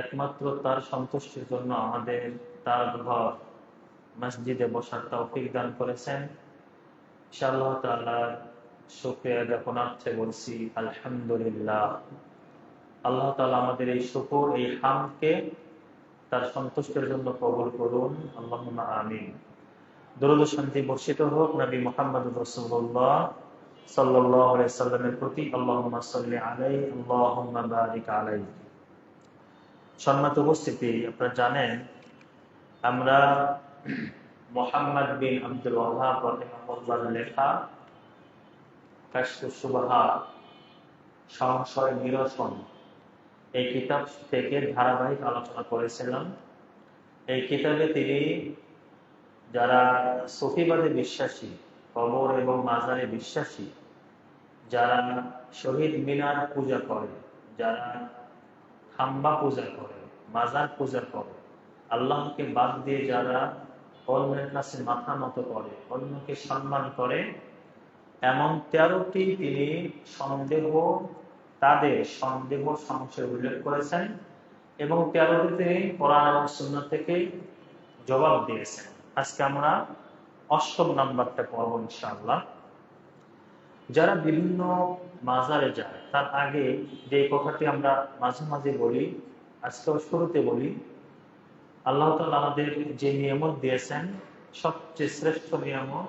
একমাত্র তার সন্তুষ্টির জন্য আমাদের তার ঘর মসজিদে বসার তৌফিক দান করেছেন। ইনশাআল্লাহ তাআলা শুকরিয়া জ্ঞাপনার্থে বলছি আলহামদুলিল্লাহ। আল্লাহ তাআলা আমাদের এই শুকর, এই হামদকে তার সন্তুষ্টির জন্য কবুল করুন, আল্লাহুম্মা আমিন। দরুদ ও শান্তি বর্ষিত হোক নবী মুহাম্মদুর রাসূলুল্লাহ সাল্লাল্লাহু আলাইহি ওয়াসাল্লামের প্রতি। আল্লাহুম্মা সাল্লি আলাইহি আল্লাহুম্মা বারিক আলাইহি। সম্মানিত উপস্থিতি, আপনারা জানেন আমরা মুহাম্মদ বিন আব্দুল ওয়াহ্হাব রাহিমাহুল্লাহর লেখা কাশফুশ শুবহাত, সংশয় নিরসন, এই কিতাব থেকে ধারাবাহিক আলোচনা করেছিলাম। এই কিতাবে তিনি যারা সুফিবাদে বিশ্বাসী, কবর এবং মাজারে বিশ্বাসী, যারা শহীদ মিনার পূজা করে, যারা খাম্বা পূজা করে, মাজার পূজা করে, আল্লাহকে বাদ দিয়ে যারা অন্যের কাছে মাথা নত করে, অন্যকে সম্মান করে, এমন 13টি তিনি তাদের সন্দেহ সংশয় উল্লেখ করেছেন এবং 13টি তিনি কোরআন এবং সুন্নাহ থেকে জবাব দিয়েছেন। আজকে আমরা 8ম নাম্বারটা পড়ব ইনশাআল্লাহ। যারা বিভিন্ন মাজারে যায়, তার আগে যে কথাটি আমরা মাঝে মাঝে বলি, আজকেও শুরুতে বলি, আল্লাহ তাআলা আমাদের যে নিয়ামত দিয়েছেন সবচেয়ে শ্রেষ্ঠ নিয়ামত,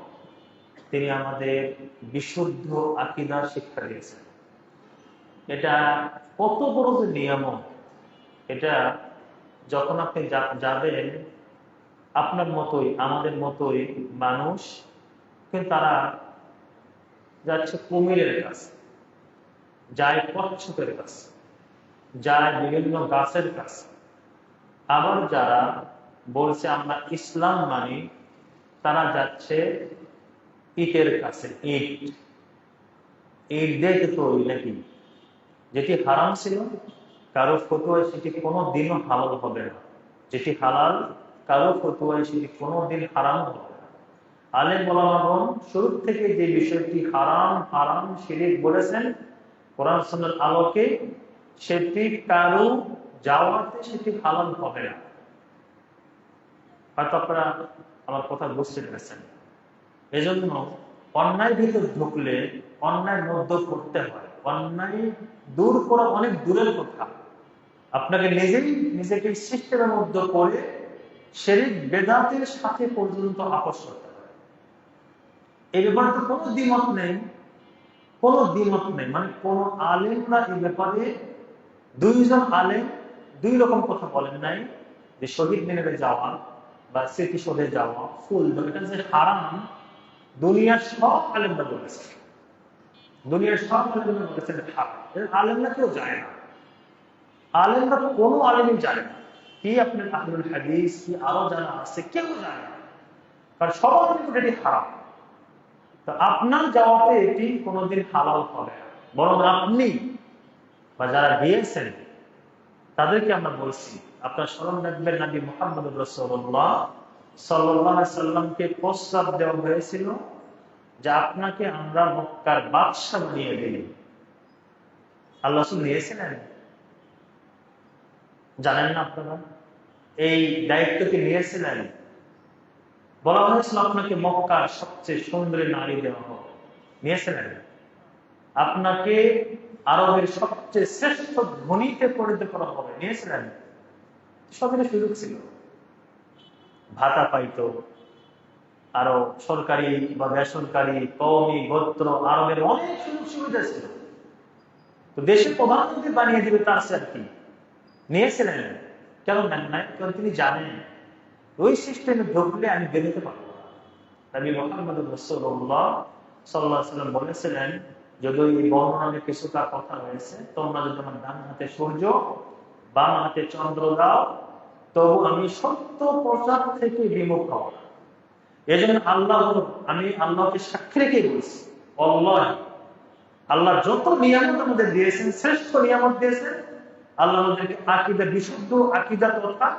তিনি আমাদের বিশুদ্ধ আকীদার শিক্ষা দিয়েছেন। এটা কত বড় যে নিয়ামত, এটা যখন আপনি যাবেন, আপনার মতোই আমাদের মতোই মানুষ, কিন্তু তারা যাচ্ছে কুমিরের কাছে, যায় কচ্ছপের কাছে, যায় বিভিন্ন গাছের কাছে। আবার যারা বলছে আমরা ইসলাম মানি, তারা যাচ্ছে ইটের কাছে। ইট দিয়ে তৈরি নাকি, যেটি হারাম ছিল কারো ফতোয়ায় সেটি কোনোদিনও হালাল হবে না, যেটি হালাল কারো ফতোয়ায় সেটি কোনোদিন হারাম হবে না। আলেম ওলামাগণ শুরু থেকে যে বিষয়টি হারাম হারাম শিরক বলেছেন কোরআন সুন্নাহর আলোকে, সেটি কারো যাওয়াতে সেটি হালাল হবে না। হয়তো আপনারা আমার কথা বুঝতে পেরেছেন। এজন্য অন্যায় ভিতর ঢুকলে অন্যায়ের মধ্যে করতে হয়। অন্যায় দূর করা অনেক দূরের কথা, আপনাকে নিজেকে সিস্টেমের মধ্যে করে শিরক বেদাতের সাথে পর্যন্ত আপোষ করতে হয়। এই ব্যাপারে তো কোনো দ্বিমত নেই, মানে কোন আলেমরা এই ব্যাপারে, দুইজন আলেম দুই রকম কথা বলেন নাই যে শহীদ মিনারে যাওয়া বা স্মৃতিসৌধে যাওয়া, ফুল এটা যে হারাম, দুনিয়ার সব আলেমরা বলেছে, আলেমরা কেউ যায় না, আলেমরা কোনো আলেমই যায় না। কি আপনার আহলুল হাদিস কি আরো যারা আছে, কেউ যায় না, কারণ সবার নিকট এটি হারাম। তো আপনার যাওয়াতে এটি কোনোদিন হালাল হবে না, বরং আপনি বা যারা গিয়েছেন তাদেরকে আমরা বলছি, আপনার স্মরণ রাখবেন নবী মুহাম্মদুর রাসূলুল্লাহ সাল্লাল্লাহু আলাইহি সাল্লামকে প্রস্তাব দেওয়া হয়েছিল যে আপনাকে আমরা মক্কার বাদশা বানিয়ে দিই। আল্লাহ রাসূল নিয়েছিলেন, জানেন না আপনারা? এই দায়িত্বকে নিয়েছিলেন। বলা হয়েছিল আপনাকে মক্কার সবচেয়ে সুন্দরী নারী দেওয়া হবে, নিয়েছিলেন। আপনাকে আরবের সবচেয়ে শ্রেষ্ঠ ধনীতে পরিণত করা হবে, নিয়েছিলেন। সবের সুযোগ ছিল, ভাতা পাইতো, আরো সরকারি বা বেসরকারি, কওমি, গোত্র, আরবের অনেক সুযোগ সুবিধা ছিল। তো দেশের প্রধানমন্ত্রী বানিয়ে দিবে, তার সে আর কি। নিয়েছিলেন, কেন নেন নাই? কারণ তিনি জানেন ওই সিস্টেমে ঢুকলে আমি বেরোতে পারবো না। নবী মুহাম্মদুর রাসূলুল্লাহ সাল্লাল্লাহু আলাইহি ওয়াসাল্লাম বলেছিলেন, যদিও এই বর্ণনায় কিছুটা কথা হয়েছে, তোমরা যদি আমার ডান হাতে সূর্য বাম হাতে চন্দ্র দাও, তবু আমি সত্য প্রচার থেকে বিমুখ হব না। এই জন্য আমি আল্লাহকে সাক্ষী রেখে বলছি, আল্লাহ যত নিয়ামত আমাদের দিয়েছেন, শ্রেষ্ঠ নিয়ামত দিয়েছেন। আল্লাহ আমাদেরকে আকীদা, বিশুদ্ধ আকীদা তথা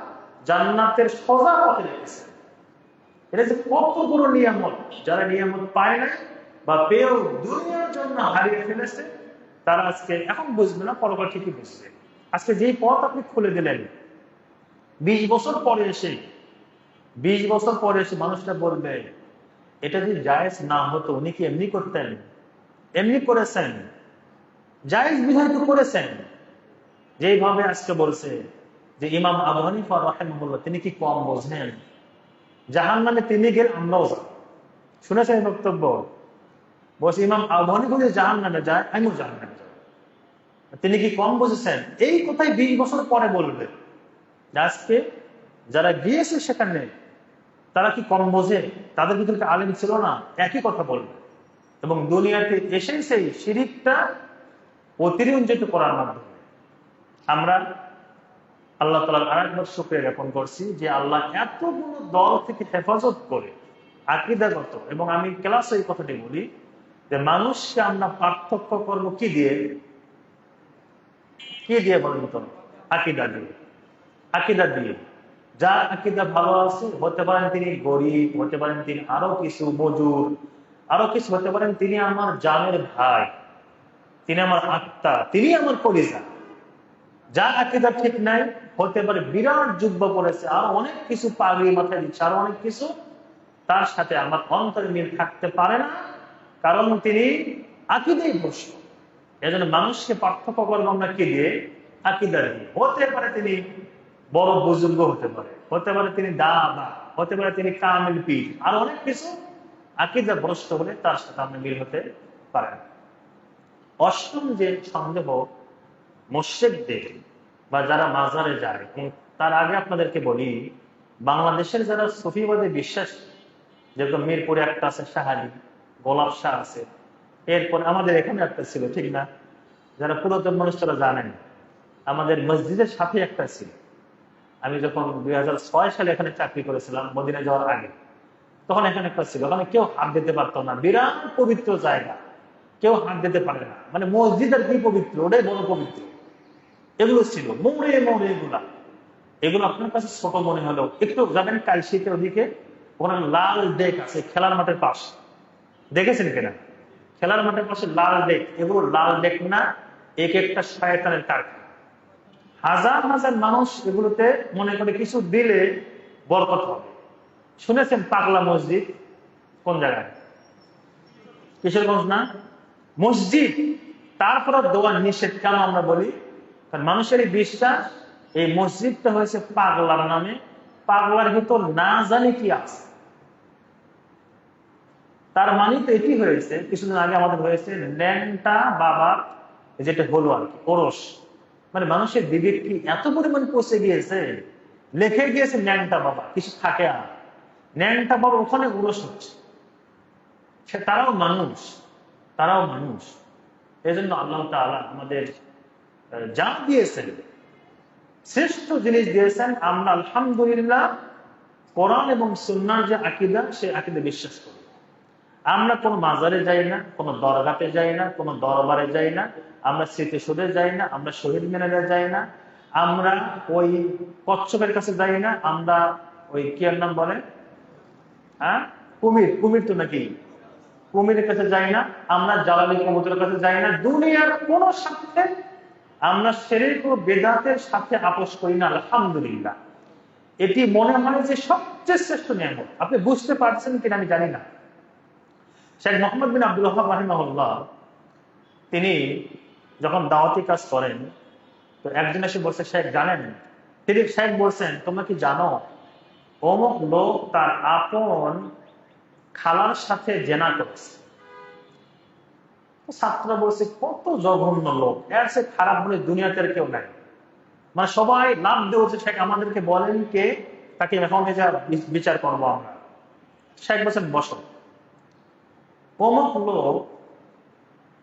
জান্নাতের সোজা পথে রেখেছেন। এটা যে কত বড় নিয়ামত, যারা নিয়ামত পায় না বা পেয়েও দুনিয়ার জন্য হারিয়ে ফেলেছে, তারা আজকে এখন বুঝবে না, পরবর্তী ঠিকই বুঝবে। আজকে যেই পথ আপনি খুলে দিলেন, 20 বছর পরে এসে 20 বছর পরে এসে মানুষটা বলবে এটা যদি জায়েজ না হতো উনি কি এমনি করতেন? এমনি করেছেন, জায়েজ বিধান তো করেছেন। যেইভাবে আজকে বলছে যে ইমাম আবু হানিফা রাহিমাহুল্লাহ তিনি কি কম বোঝেন? জাহান্নামে তিনি গেলে আমরাও যাব। শুনেছেন এই বক্তব্য? বলছে ইমাম আবু হানিফা যদি জাহান্নামে যায় আমিও জাহান্নামে যাব। তিনি কি কম বুঝেছেন? এই কথাই 20 বছর পরে বলবে। আজকে যারা গিয়েছে সেখানে তারা কি কম বোঝে? তাদের ভিতরে আলেম ছিল না? একই কথা বলবে। এবং দুনিয়াতে এসেই সেই শিরিকটা অতিরঞ্জিত করার মাধ্যমে আমরা আল্লাহ তাআলার আরেকবার শুকরিয়া জ্ঞাপন করছি যে আল্লাহ এতগুলো দল থেকে হেফাজত করে আকীদাগত। এবং আমি ক্লাসে এই কথাটি বলি যে মানুষকে আমরা পার্থক্য করবো কি দিয়ে? কি দিয়ে বলেন তো? আকীদা দিয়ে। আকীদা দিয়ে। যার আকীদা ভালো আছে, হতে পারেন তিনি গরিব, হতে পারেন তিনি আরো কিছু মজুর, আরো কিছু হতে পারেন তিনি আমার জানের ভাই, তিনি আমার আত্মা, তিনি আমার কলিজা। যার আকীদা ঠিক নাই, হতে পারে বিরাট যুদ্ধ করেছে, আর অনেক কিছু পাগড়ি মাথায় দিচ্ছে, আরো অনেক কিছু, তার সাথে আমার অন্তরে মিল থাকতে পারে না, কারণ তিনি আকীদাই ভ্রষ্ট। এজন্য মানুষকে পার্থক্য করবো আমরা কি দিয়ে? আকীদা দিয়ে। হতে পারে তিনি বড় বুজুর্গ, হতে পারে তিনি দাদা, হতে পারে তিনি কামিল পীর, আর অনেক কিছু। আকীদা ভ্রষ্ট হলে তার সাথে আমরা মিল হতে পারে না। অষ্টম যে সন্দেহ মুশরিকদের বা যারা মাজারে যায়, এবং তার আগে আপনাদেরকে বলি বাংলাদেশের যারা সুফিবাদে বিশ্বাস, যেরকম মিরপুরে একটা আছে শাহালি, গোলাপ শাহ আছে, এরপর আমাদের এখানে একটা ছিল, ঠিক না? যারা পুরাতন মানুষ তারা জানেন আমাদের মসজিদের সাথে একটা ছিল। আমি যখন 2006 সালে এখানে চাকরি করেছিলাম মদিনা যাওয়ার আগে, তখন এখানে একটা ছিল, ওখানে কেউ হাত দিতে পারতো না, বিরাট পবিত্র জায়গা, কেউ হাত দিতে পারে না। মানে মসজিদ আর কি পবিত্র, ওটাই বড় পবিত্র। এগুলো ছিল মোড়ে মোড়ে, এগুলো আপনার কাছে ছোট মনে হলেও একটু যাবেন কালশীতের ওদিকে, ওখানে লাল ডেক আছে খেলার মাঠের পাশে, দেখেছেন কিনা? খেলার মাঠের পাশে লাল ডেক, এগুলো লাল ডেক না, এক একটা শয়তানের কারখানা। হাজার হাজার মানুষ এগুলোতে মনে করে কিছু দিলে বরকত হবে। শুনেছেন পাগলা মসজিদ কোন জায়গায়? কিশোরগঞ্জ না? মসজিদ, তারপরে দোয়া নিষেধ। কেন আমরা বলি? কারণ মানুষের এই বিশ্বাস এই মসজিদটা হয়েছে পাগলার নামে, পাগলার ভিতর না জানি কি আছে। তার মানে তো এটি হয়েছে, কিছুদিন আগে আমাদের হয়েছে ল্যাংটা বাবার, যেটা হলো আর কি ওরস। মানে মানুষের বিবেক কি এত পরিমাণ পচে গিয়েছে, লেখে গিয়েছে ন্যাংটা বাবা, কিছু থাকে আর ন্যাংটা বাবা ওখানে ওরস হচ্ছে। সে তারাও মানুষ, তারাও মানুষ। এই জন্য আল্লাহ তাআলা আমাদের যা দিয়েছেন, শ্রেষ্ঠ জিনিস দিয়েছেন, আমরা আলহামদুলিল্লাহ কোরআন এবং সুন্নাহর যে আকীদা, সেই আকীদা বিশ্বাস করি। আমরা কোনো মাজারে যাই না, কোনো দরগাতে যাই না, কোনো দরবারে যাই না, আমরা স্মৃতিসৌধে যাই না, আমরা শহীদ মিনারে যাই না, আমরা ওই কচ্ছপের কাছে যাই না, আমরা ওই কি এর নাম বলে, হ্যাঁ কুমির, কুমির তো নাকি, কুমিরের কাছে যাই না, আমরা জালালি কবুতরের কাছে যাই না। দুনিয়ার কোন সাথে আমরা শিরক ও বেদাতের সাথে আপোষ করি না, আলহামদুলিল্লাহ। এটি মনে হয় যে সবচেয়ে শ্রেষ্ঠ নিয়ামত। আপনি বুঝতে পারছেন কিনা আমি জানি না। শেখ মোহাম্মদ বিন আব্দুল ওয়াহাব রাহিমাহুল্লাহ তিনি যখন দাওয়াতি কাজ করেন, তো একজন এসে বলছে, শেখ জানেন? তিনি শেখ বলছেন, তোমরা কি জানো অমুক লোক তার আপন খালার সাথে জেনা করেছে? ছাত্ররা বলছে, কত জঘন্য লোক, এর সে খারাপ বলে দুনিয়াতে আর কেউ নাই। মানে সবাই লাভ দিয়েছে, শেখ আমাদেরকে বলেন কে, তাকে এখন বিচার করবো আমরা। শেখ বলছেন, বসো। অমুক লোক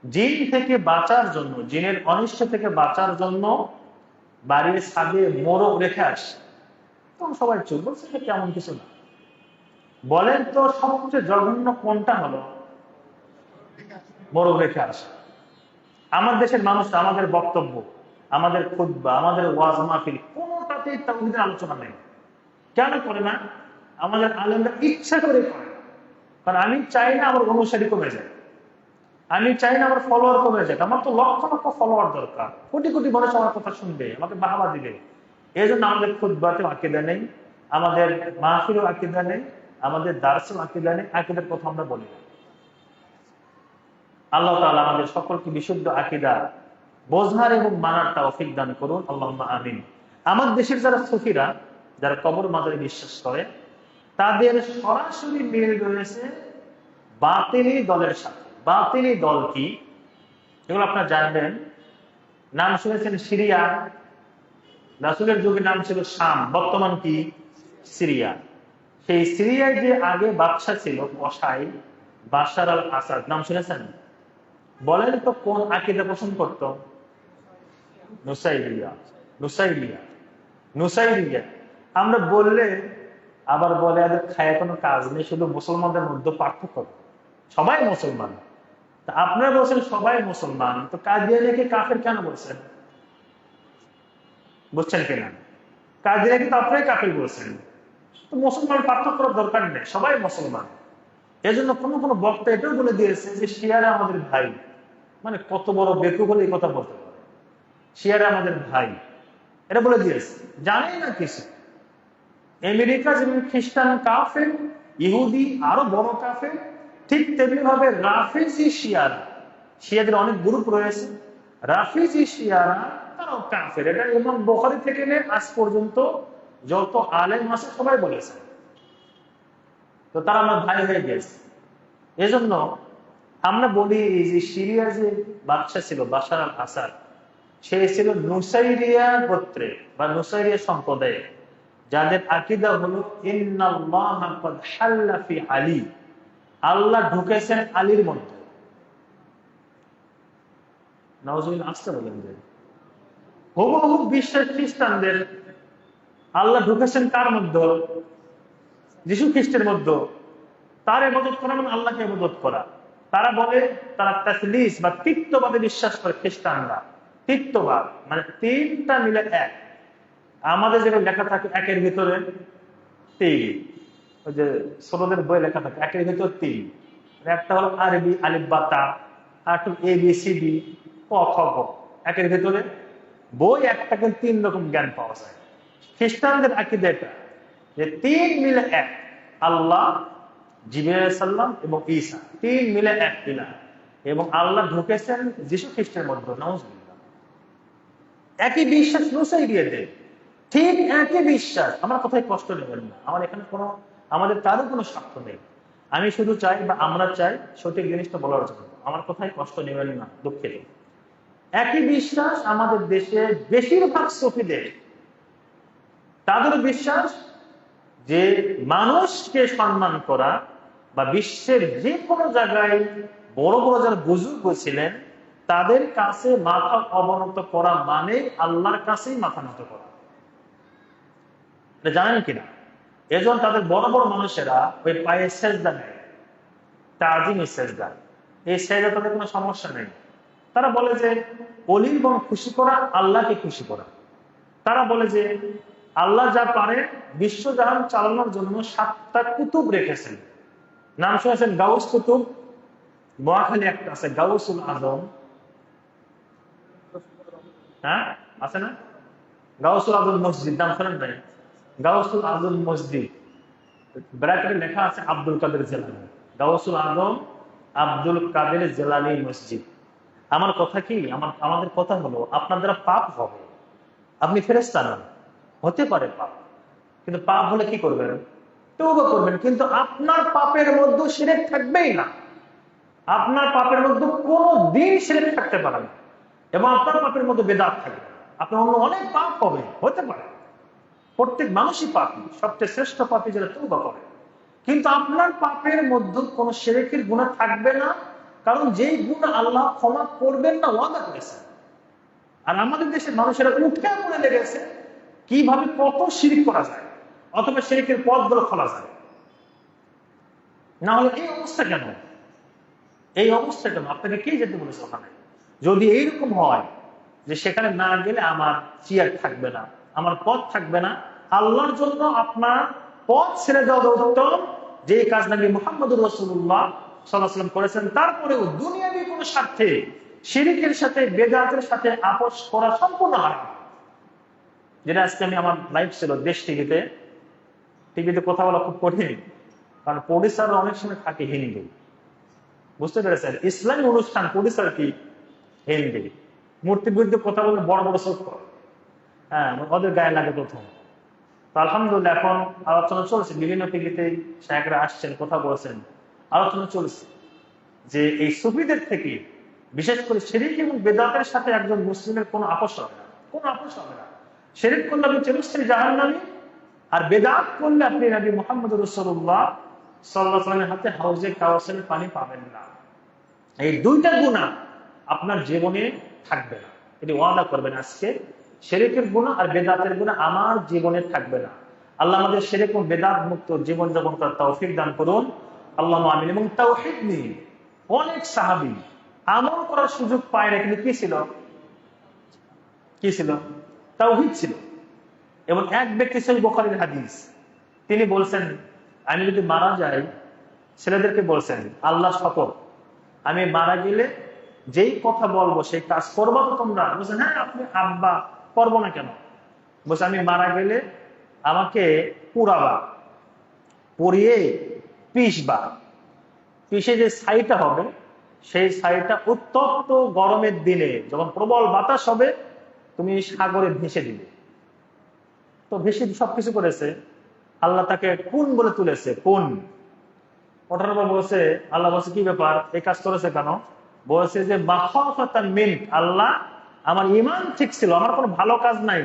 জিন থেকে বাঁচার জন্য, জিনের অনিষ্ট থেকে বাঁচার জন্য বাড়ির ছাদে মোরগ রেখে আসে। তখন সবাই চুপ, বলছে কেমন কিছু না। বলেন তো সবচেয়ে জঘন্য কোনটা হলো? মোরগ রেখে আসে। আমার দেশের মানুষ, আমাদের বক্তব্য, আমাদের খুতবা, আমাদের ওয়াজ মাহফিল, কোনটাতেই তাওহীদের আলোচনা নেই। কেন করে না? আমাদের আলেমরা ইচ্ছা করে করে না। কারণ আমি চাই না আমার অনুসারী কমে যায়। আমি চাই না আমার ফলোয়ার কমে যাক, আমার তো লক্ষ লক্ষ ফলোয়ার দরকার, কোটি কোটি মানুষ আমার কথা শুনবে, আমাকে বাহাবা দিবে। এই জন্য আমাদের খুতবাতেও আকীদা নেই, আমাদের মাহফিলেও আকীদা নেই, আমাদের দার্সেও আকীদা নেই, আকীদার কথা আমরা বলি না। আল্লাহ তাআলা আমাদের সকলকে বিশুদ্ধ আকীদা বোঝার এবং মানার তৌফিক দান করুন, আল্লাহুম্মা আমিন। আমার দেশের যারা সুফিরা, যারা কবর মাজারে বিশ্বাস করে, তাদের সরাসরি মিল রয়েছে বাতিনি দলের সাথে। বাতিনি দল কি এগুলো আপনারা জানবেন। নাম শুনেছেন সিরিয়া, রাসূলের যুগে নাম ছিল শাম, বর্তমান কি সিরিয়া। সেই সিরিয়ায় যে আগে বাদশা ছিল কসাই বাশার আল আসাদ, নাম শুনেছেন? বলেন তো কোন আকীদা পোষণ করত? নুসাইরিয়া। নুসাইরিয়া, নুসাইরিয়া। আমরা বললে আবার বলে এদের খায় কোনো কাজ নেই, শুধু মুসলমানদের মধ্যে পার্থক্য, সবাই মুসলমান। তা আপনারা বলছেন সবাই মুসলমান, তো কাদিয়ানীকে কাফের কেন বলছেন? বুঝছেন কিনা? কাদিয়ানীকে তো আপনারাই কাফের বলছেন। তো মুসলমান পার্থক্য করার দরকার নেই, সবাই মুসলমান। এজন্য কোনো কোনো বক্তা এটাও বলে দিয়েছে যে শিয়ারা আমাদের ভাই। মানে কত বড় বেকুব বলে এই কথা বলতে পারে, শিয়ারা আমাদের ভাই, এটা বলে দিয়েছে, জানেই না কিছু। আমেরিকা যেমন খ্রিস্টান কাফের, ইহুদি আরো বড় কাফের, ঠিক তেমনি ভাবে রাফিজি শিয়ারা, শিয়াদের অনেক গ্রুপ রয়েছে, রাফিজি শিয়ারা তারাও কাফের। এটা ইমাম বুখারী থেকে নিয়ে আজ পর্যন্ত যত আলেম আছে সবাই বলেছে। তো তারা আমার ভাই হয়ে গেছে। এজন্য আমরা বলি যে সিরিয়ার যে বাদশা ছিল বাশার আল আসাদ, সে ছিল নুসাইরিয়া গোত্রে বা নুসাইরিয়া সম্প্রদায়ে, যাদের আকীদা হলো ইন্নাল্লাহা ক্বাদ হাল্লা ফি আলী, আল্লাহ ঢুকেছেন আলীর মধ্যে। নাউজুবিল্লাহ, আসতে বলেন যে হুবহু বিশ্বাস খ্রিস্টানদের, আল্লাহ ঢুকেছেন কার মধ্যে? যিশু খ্রিস্টের মধ্যে। তার ইবাদত করা মানে আল্লাহকে ইবাদত করা। তারা বলে তারা তাসলিস বা তৃত্ববাদে বিশ্বাস করে খ্রিস্টানরা। তৃত্ববাদ মানে তিনটা মিলে এক। আমাদের যেটা লেখা থাকে একের ভিতরে তিন, ওই যে ছোটদের বই লেখা থাকে একের ভিতর তিন। একটা হলো আরবি আলিফ বা তা, আর একটু এ বি সি ডি ক খ গ, একের ভিতরে বই একটা, কিন্তু তিন রকম জ্ঞান পাওয়া যায়। খ্রিস্টানদের আকীদা এটা যে তিন মিলে এক, আল্লাহ, জিবরাইল আলাইহিস সালাম এবং ঈসা, তিন মিলে এক ইলাহ, এবং আল্লাহ ঢুকেছেন যিশু খ্রিস্টের মধ্যে। নাউজুবিল্লাহ। একই বিশ্বাস নুসাইরিয়াদের, ঠিক একই বিশ্বাস। আমার কথায় কষ্ট নেবেন না, আমার এখানে কোনো, আমাদের কারো কোনো স্বার্থ নেই। আমি শুধু চাই বা আমরা চাই সঠিক জিনিসটা বলার জন্য, আমার কথায় কষ্ট নেবেন না, দুঃখিত। একই বিশ্বাস আমাদের দেশে বেশিরভাগ সুফিদের, তাদের বিশ্বাস যে মানুষকে সম্মান করা বা বিশ্বের যে কোনো জায়গায় বড় বড় যারা বুজুর্গ ছিলেন তাদের কাছে মাথা অবনত করা মানে আল্লাহর কাছেই মাথা নত করা। জানেন কিনা? এজন্য তাদের বড় বড় মানুষেরা ওই পায়ে সেজদা নেয়, তাজিমি সেজদা। এই সেজদা তাদের কোনো সমস্যা নেই। তারা বলে যে অলির বন খুশি করা আল্লাহকে খুশি করা। তারা বলে যে আল্লাহ যা পারে বিশ্বজাহান চালানোর জন্য 7টা কুতুব রেখেছেন। নাম শুনেছেন? গাউস কুতুব। মহাখালী একটা আছে গাউসুল আজম, হ্যাঁ আছে না? গাউসুল আজম মসজিদ, নাম শোনেন নাই? গাউসুল আজম মসজিদ, ব্র্যাকেটে লেখা আছে আব্দুল কাদের জেলানি। গাউসুল আজম আব্দুল কাদের জেলানি মসজিদ। আমার কথা কি, আমাদের কথা হলো আপনার দ্বারা পাপ হবে, আপনি ফেরেশতা নন, হতে পারে পাপ, কিন্তু পাপ হলে কি করবেন? তওবা করবেন। কিন্তু আপনার পাপের মধ্যে শিরক থাকবেই না, আপনার পাপের মধ্যে কোনদিন শিরক থাকতে পারে না, এবং আপনার পাপের মধ্যে বেদাত থাকবে। আপনার অন্য অনেক পাপ হবে, হতে পারে, প্রত্যেক মানুষই পাপী, সবচেয়ে শ্রেষ্ঠ পাপী যারা তওবা করে। কিন্তু আপনার পাপের মধ্যে কোন শিরকের গুনাহ থাকবে না, কারণ যেই গুনাহ আল্লাহ ক্ষমা করবেন না ওয়াদা করেছেন। আর আমাদের দেশের মানুষেরা উঠে পড়ে লেগেছে কিভাবে কত শিরক করা যায়, অথবা শিরকের পথগুলো খোলা যায়। না হলে এই অবস্থা কেন? এই অবস্থা কেন? আপনাকে কে যেতে বলেছে ওখানে? যদি এইরকম হয় যে সেখানে না গেলে আমার চেয়ার থাকবে না, আমার পথ থাকবে না, আল্লাহর জন্য আপনার পথ ছেড়ে দেওয়া উত্তম। যে কাজ নাকি মুহাম্মদুর রাসূলুল্লাহ সাল্লাল্লাহু আলাইহি ওয়াসাল্লাম করেছেন, তারপরেও দুনিয়াবি কোন কোনো স্বার্থে শিরকের সাথে বেদাতের সাথে আপোষ করা সম্পূর্ণ হারাম। যেটা আজকে আমি আমার লাইভ ছিল দেশ টিভিতে কথা বলা খুব কঠিন, কারণ প্রডিউসার অনেক সময় থাকে হিন্দু, বুঝতে পেরেছেন? ইসলামী অনুষ্ঠান প্রডিউসার কি হিন্দি, মূর্তির বিরুদ্ধে কথা বললে বড় বড় চোখ করে, হ্যাঁ, ওদের গায়ে লাগে প্রথম। তো আলহামদুলিল্লাহ এখন আলোচনা চলছে, বিভিন্ন টিভিতে শায়েখরা আসছেন, কথা বলছেন, আলোচনা চলছে যে এই সুফিদের থেকে বিশেষ করে শিরক এবং বেদাতের সাথে একজন মুসলিমের কোনো আপোষ হবে না, কোনো আপোষ হবে না। শিরক করলে আপনি চিরস্থায়ী জাহান্নামী, আর বেদাত করলে আপনি নবী মুহাম্মদ রাসূলুল্লাহ সাল্লাল্লাহু আলাইহি ওয়াসাল্লামের হাতে হাউজে কাউসারের পানি পাবেন না। এই দুইটা গুনাহ আপনার জীবনে থাকবে না, এটি ওয়াদা করবেন আজকে। শিরকের গুনাহ আর বেদাতের গুনাহ আমার জীবনে থাকবে না। আল্লাহ আমাদের শিরক এবং বেদাত মুক্ত জীবন যাপন করার তৌফিক দান করুন, আল্লাহুম্মা আমিন। এবং তাওহীদ নিয়ে অনেক সাহাবী আমল করার সুযোগ পায় না, কিন্তু কি ছিল? তাওহীদ ছিল। এবং এক ব্যক্তি সহিহ বুখারীর হাদিস, তিনি বলছেন আমি যদি মারা যাই, ছেলেদেরকে বলছেন আল্লাহ শপথ, আমি মারা গেলে যেই কথা বলবো সেই কাজ করবো তো তোমরা? বলছেন হ্যাঁ, আপনি আব্বা, করবো না কেন? বলছে আমি মারা গেলে আমাকে পুরাবা, পুড়িয়ে পিষে যে ছাইটা হবে, সেই ছাইটা উত্তপ্ত গরমের দিনে যখন প্রবল বাতাস হবে তুমি সাগরে ভেসে দিবে। তো ভেসে সবকিছু করেছে, আল্লাহ তাকে কোন বলে তুলেছে, কোন ওঠার পর বলছে, আল্লাহ বলছে কি ব্যাপার, এই কাজ করেছে কেন? বলছে যে মাখাফাতান মিন, আল্লাহ আমার ঈমান ঠিক ছিল, আমার কোনো ভালো কাজ নাই,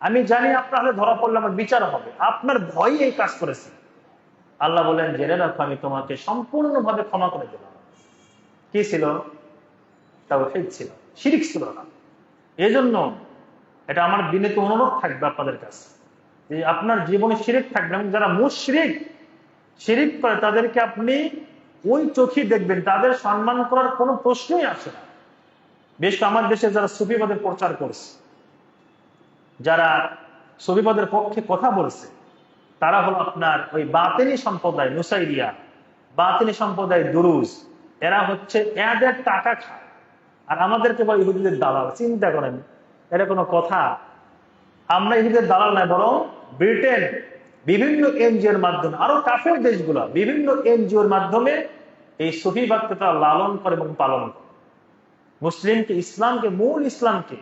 আমি জানি আপনার হাতে ধরা পড়লে আমার বিচার হবে, আপনার ভয়ে এই কাজ করেছে। আল্লাহ বলেন জেনে রাখো আমি তোমাকে সম্পূর্ণভাবে ক্ষমা করে দিলাম। কি ছিল? তাওহীদ ছিল, শিরক ছিল না। এই জন্য এটা আমার বিনীত অনুরোধ থাকবে আপনাদের কাছে যে আপনার জীবনে শিরক থাকবে, এবং যারা মুশরিক শিরক করে তাদেরকে আপনি ওই চোখে দেখবেন, তাদের সম্মান করার কোনো প্রশ্নই আসে না। বেশ আমার দেশে যারা সুফিবাদের প্রচার করছে, যারা সুফিবাদের পক্ষে কথা বলছে, তারা হলো আপনার ওই বাতিনি সম্প্রদায় নুসাইরিয়া, বাতিনি সম্প্রদায় দুরুজ। এরা হচ্ছে এদের টাকা খায় আর আমাদেরকে বলে ইহুদিদের দালাল। চিন্তা করেন, এটা কোনো কথা? আমরা ইহুদিদের দালাল নাই, বরং ব্রিটেন বিভিন্ন এনজিওর মাধ্যমে, আরো কাফের দেশগুলো বিভিন্ন এনজিওর মাধ্যমে এই সুফিবাদকে তারা লালন করে এবং পালন করে, মুসলিমকে, ইসলামকে, মূল ইসলামকে,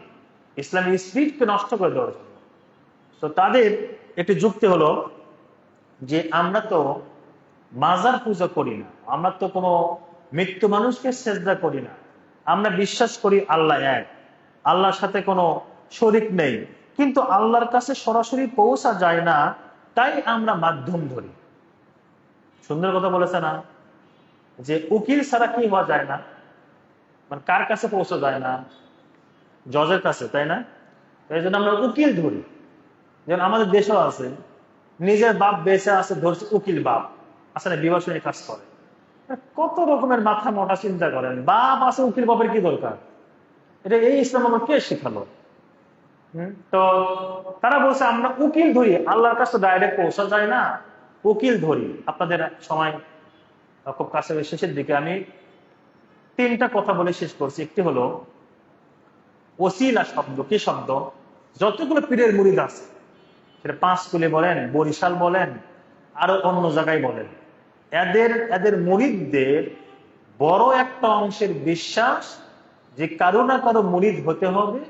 ইসলামী স্পিরিটকে নষ্ট করে দেওয়ার জন্য। তো তাদের একটি যুক্তি হলো যে আমরা তো মাজার পূজা করি না, আমরা তো কোনো মৃত্যু মানুষকে সেজদা করি না, আমরা বিশ্বাস করি আল্লাহ এক, আল্লাহর সাথে কোনো শরীক নেই, কিন্তু আল্লাহর কাছে সরাসরি পৌঁছা যায় না, তাই আমরা মাধ্যম ধরি। সুন্দর কথা বলেছে না, যে উকিল ছাড়া কি হওয়া যায় না, মানে কার কাছে পৌঁছা যায় না? জজের কাছে, তাই না? এই জন্য আমরা উকিল ধরি। যেমন আমাদের দেশেও আছে, নিজের বাপ বেঁচে আছে, ধরছে উকিল বাপ, আসলে বিবাসনী কাজ করে। কত রকমের মাথা মোটা, চিন্তা করেন। বাপ আছে, উকিল বাপের কি দরকার? এটা এই ইসলাম আমার কে শেখালো? তো তারা বলছে আমরা উকিল ধরি, আল্লাহর কাছে ডাইরেক্ট পৌঁছা যায় না, উকিল ধরি। আপনাদের সময় খুব কাছে, শেষের দিকে আমি তিনটা কথা বলে শেষ করছি। একটি হলো ওসিলা শব্দ। কি শব্দ? যতগুলো পীরের মুরিদ আছে, সেটা পাঁচকুলে বলেন, বরিশাল বলেন, আরো অন্য জায়গায় বলেন, এদের মুরিদদের বড় একটা অংশের বিশ্বাস যে কারো না কারো মুরিদ হতে হবে,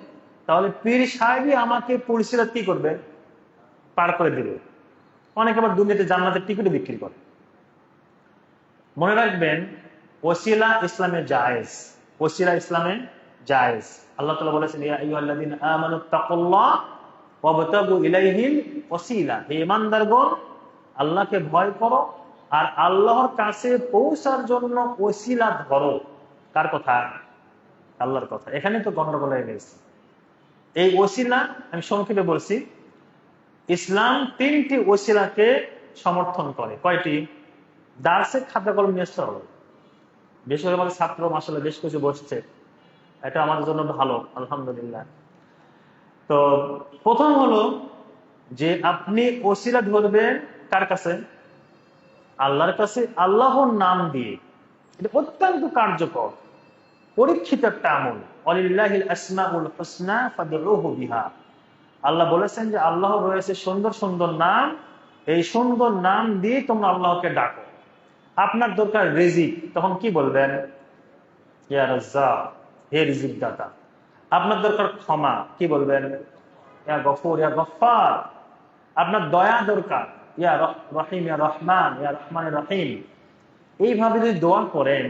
তাহলে পীর সাহেবই আমাকে পুলিশিরাত কি করবে? পার করে দিবে। অনেকে আবার দুনিয়াতে জান্নাতের টিকিটও বিক্রি করে। মনে রাখবেন, ওসিলা ইসলামে জায়েজ, ওসিলা ইসলামে জায়েজ। আল্লাহ তাআলা বলেছেন ইয়া আইয়ুহাল্লাযীনা আমানুত্তাকুল্লাহ ওয়াবতাগু ইলাইহিল ওসিলা, হে ঈমানদারগণ আল্লাহকে ভয় করো আর আল্লাহর কাছে পৌঁছার জন্য ওসিলা ধরো। কার কথা? আল্লাহর কথা। এখানে তো গন্ডগোল হয়ে গেছে। এই ওসিলা আমি সংক্ষেপে বলছি, ইসলাম তিনটি ওসিলাকে সমর্থন করে। কয়টি? দার্সে খাতা কলম নিয়ে আসতে হবে। বেশ করে আমাদের ছাত্র মাসাল্লাহ বেশ কিছু বসছে, এটা আমাদের জন্য ভালো, আলহামদুলিল্লাহ। তো প্রথম হলো যে আপনি ওসিলা ধরবেন কার কাছে? আল্লাহর কাছে, আল্লাহর নাম দিয়ে। এটা অত্যন্ত কার্যকর। পরীক্ষিত একটা আমল। ওয়ালিল্লাহিল আসমাউল হুসনা ফাদউহু বিহা। আল্লাহ বলেছেন যে আল্লাহ রয়েছে সুন্দর সুন্দর নাম, এই সুন্দর নাম দিয়ে তোমরা আল্লাহকে ডাকো। আপনার দরকার রিজিক, তখন কি বলবেন? ইয়া রাজ্জাক, হে রিজিক দাতা। আপনার দরকার ক্ষমা, কি বলবেন? ইয়া গফুর, ইয়া গফফার। আপনার দয়া দরকার, ইয়া রহিম, ইয়া রহমান, ইয়া রহমান রহিম। এইভাবে যদি দোয়া করেন,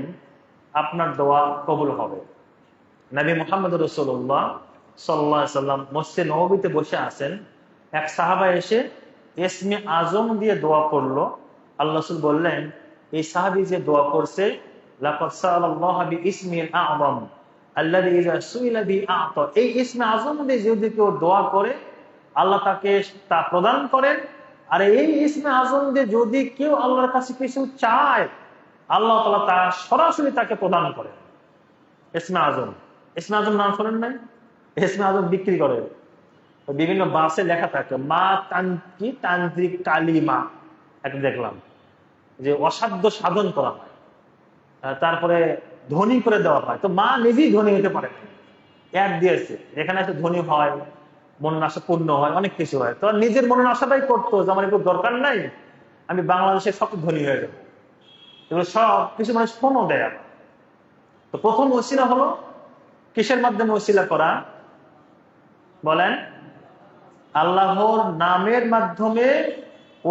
আপনার দোয়া কবুল হবে। নবী মুহাম্মদ রাসূলুল্লাহ সাল্লাল্লাহু আলাইহি সাল্লাম মসজিদে নববীতে বসে আছেন, এক সাহাবা এসে ইসমে আজম দিয়ে দোয়া করলো। আল্লাহ রাসূল বললেন, এই সাহাবী যে দোয়া করছে, লাকাদ সাআলাল্লাহু বিইসমিল আ'যাম আল্লাযী ইযা সুইলা বিহি আ'তা। এই ইসমে আজম দিয়ে যদি কেউ দোয়া করে, আল্লাহ তাকে তা প্রদান করেন। আর এই ইসমে আজম দিয়ে যদি কেউ আল্লাহর কাছে কিছু চায়, আল্লাহ তাআলা তা সরাসরি তাকে প্রদান করেন। ইসমে আজম, ইসমে আজম নাম শোনেন নাই? ইসমে আজম বিক্রি করে, বিভিন্ন বাসে লেখা থাকে মা তান্ত্রিক কালিমা। একটা দেখলাম যে অসাধ্য সাধন করা হয়, তারপরে ধনী করে দেওয়া হয়। তো মা নিজেই ধনী হতে পারে না, অ্যাড দিয়েছে এখানে এসে ধনী হয়, মনের আশা পূর্ণ হয়, অনেক কিছু হয়। তো নিজের মনের আশাটাই করতো যে আমার একটু দরকার নাই, আমি বাংলাদেশে সব ধনী হয়ে যাবো। এগুলো সব কিছু মানুষ ফোনও দেয়। তো প্রথম ওসিলা হলো কিসের মাধ্যমে ওসিলা করা? বলেন, আল্লাহর নামের মাধ্যমে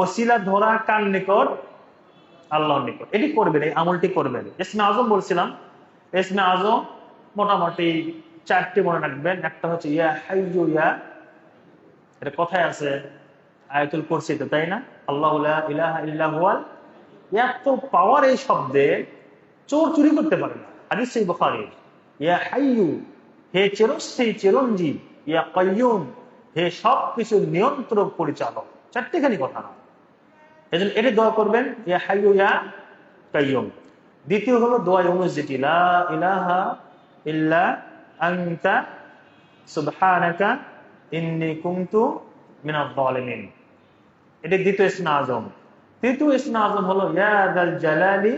ওসিলা ধরা। কার নিকট? আল্লাহর নিকট। এটি করবেন, এই আমলটি করবেন। ইসমে আজম বলছিলাম, ইসমে আজম মোটামুটি 4টি মনে রাখবেন। একটা হচ্ছে ইয়া হাইয়ু ইয়া, এটা কোথায় আছে? আয়াতুল কুরসিতে, তাই না? আল্লাহু লা ইলাহা ইল্লা হুয়াল। এত পাওয়ার এই শব্দে, চোর চুরি করতে পারে না। হাদিস সহিহ বুখারী। ইয়া হাইয়ু, হে চিরস্থায়ী চিরঞ্জীব। ইয়া কাইয়ুম, হে সবকিছুর নিয়ন্ত্রক পরিচালক। 4টিখানি কথা না, এজন্য এটি দোয়া করবেন, ইয়া হাইয়ু ইয়া কাইয়ুম। দ্বিতীয় হলো দোয়া ইউনুস, যেটি লা ইলাহা ইল্লা আনতা সুবহানাকা ইন্নী কুনতু মিনাজ জালিমিন। এটি দ্বিতীয় ইসমে আজম। তৃতীয় ইসমে আজম হলো ইয়া যাল জালালি,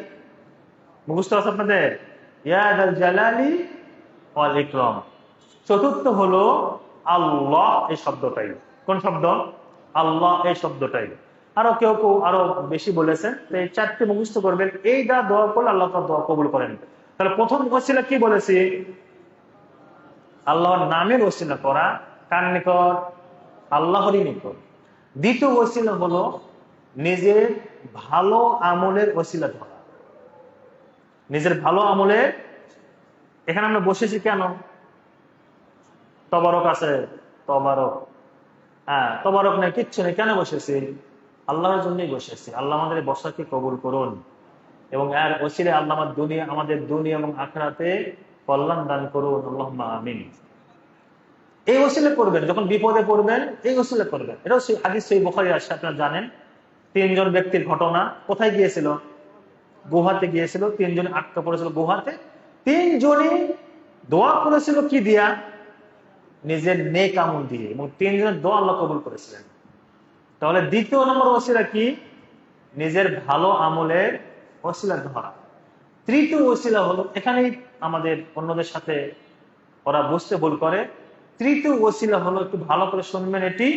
মুখস্থ আছে আপনাদের? ইয়া যাল জালালি ওয়াল ইকরাম। চতুর্থ হলো আল্লাহ, এই শব্দটাই। কোন শব্দ? আল্লাহ, এই শব্দটাই। আরো কেউ কেউ আরো বেশি বলেছেন। এই 4টি মুখস্থ করবেন, এই দা দোয়া করলে আল্লাহ তাআলা দোয়া কবুল করেন। তাহলে প্রথম ওসিলা কি বলেছি? আল্লাহর নামের ওসিলা করা। কার নিকট? আল্লাহরই নিকট। দ্বিতীয় ওসিলা হলো নিজের ভালো আমলের ওসিলা ধরা। নিজের ভালো আমলের, এখানে আমরা বসেছি কেন? তবারক আছে, তবারক। হ্যাঁ, তবারক নেই, কিচ্ছু নেই, কেন বসেছি? আল্লাহর জন্যই বসেছি। আল্লাহ আমাদের বসাকে কবুল করুন, এবং এর ওসিলায় আল্লাহ আমাদের দুনিয়া এবং আখিরাতে কল্যাণ দান করুন। আল্লাহুম্মা আমিন। এই ওসিলা করবেন যখন বিপদে পড়বেন, এই ওসিলা করবেন। এটাও হাদিস সহিহ বুখারী আছে, আপনারা জানেন। 3 জন ব্যক্তির ঘটনা। কোথায় গিয়েছিল? গুহাতে গিয়েছিল। 3 জন আটকা পড়েছিল গুহাতে। 3 জনই দোয়া করেছিল কি দিয়া? নিজের নেক আমল দিয়ে, এবং 3 জনের দোয়া আল্লাহ কবুল করেছিলেন। তাহলে দ্বিতীয় নম্বর ওসিলা কি? নিজের ভালো আমলের ওসিলা ধরা। তৃতীয় ওসিলা হলো, এখানেই আমাদের অন্যদের সাথে ওরা বুঝতে ভুল করে। তৃতীয় ওসিলা হলো, একটু ভালো করে শুনবেন এটি।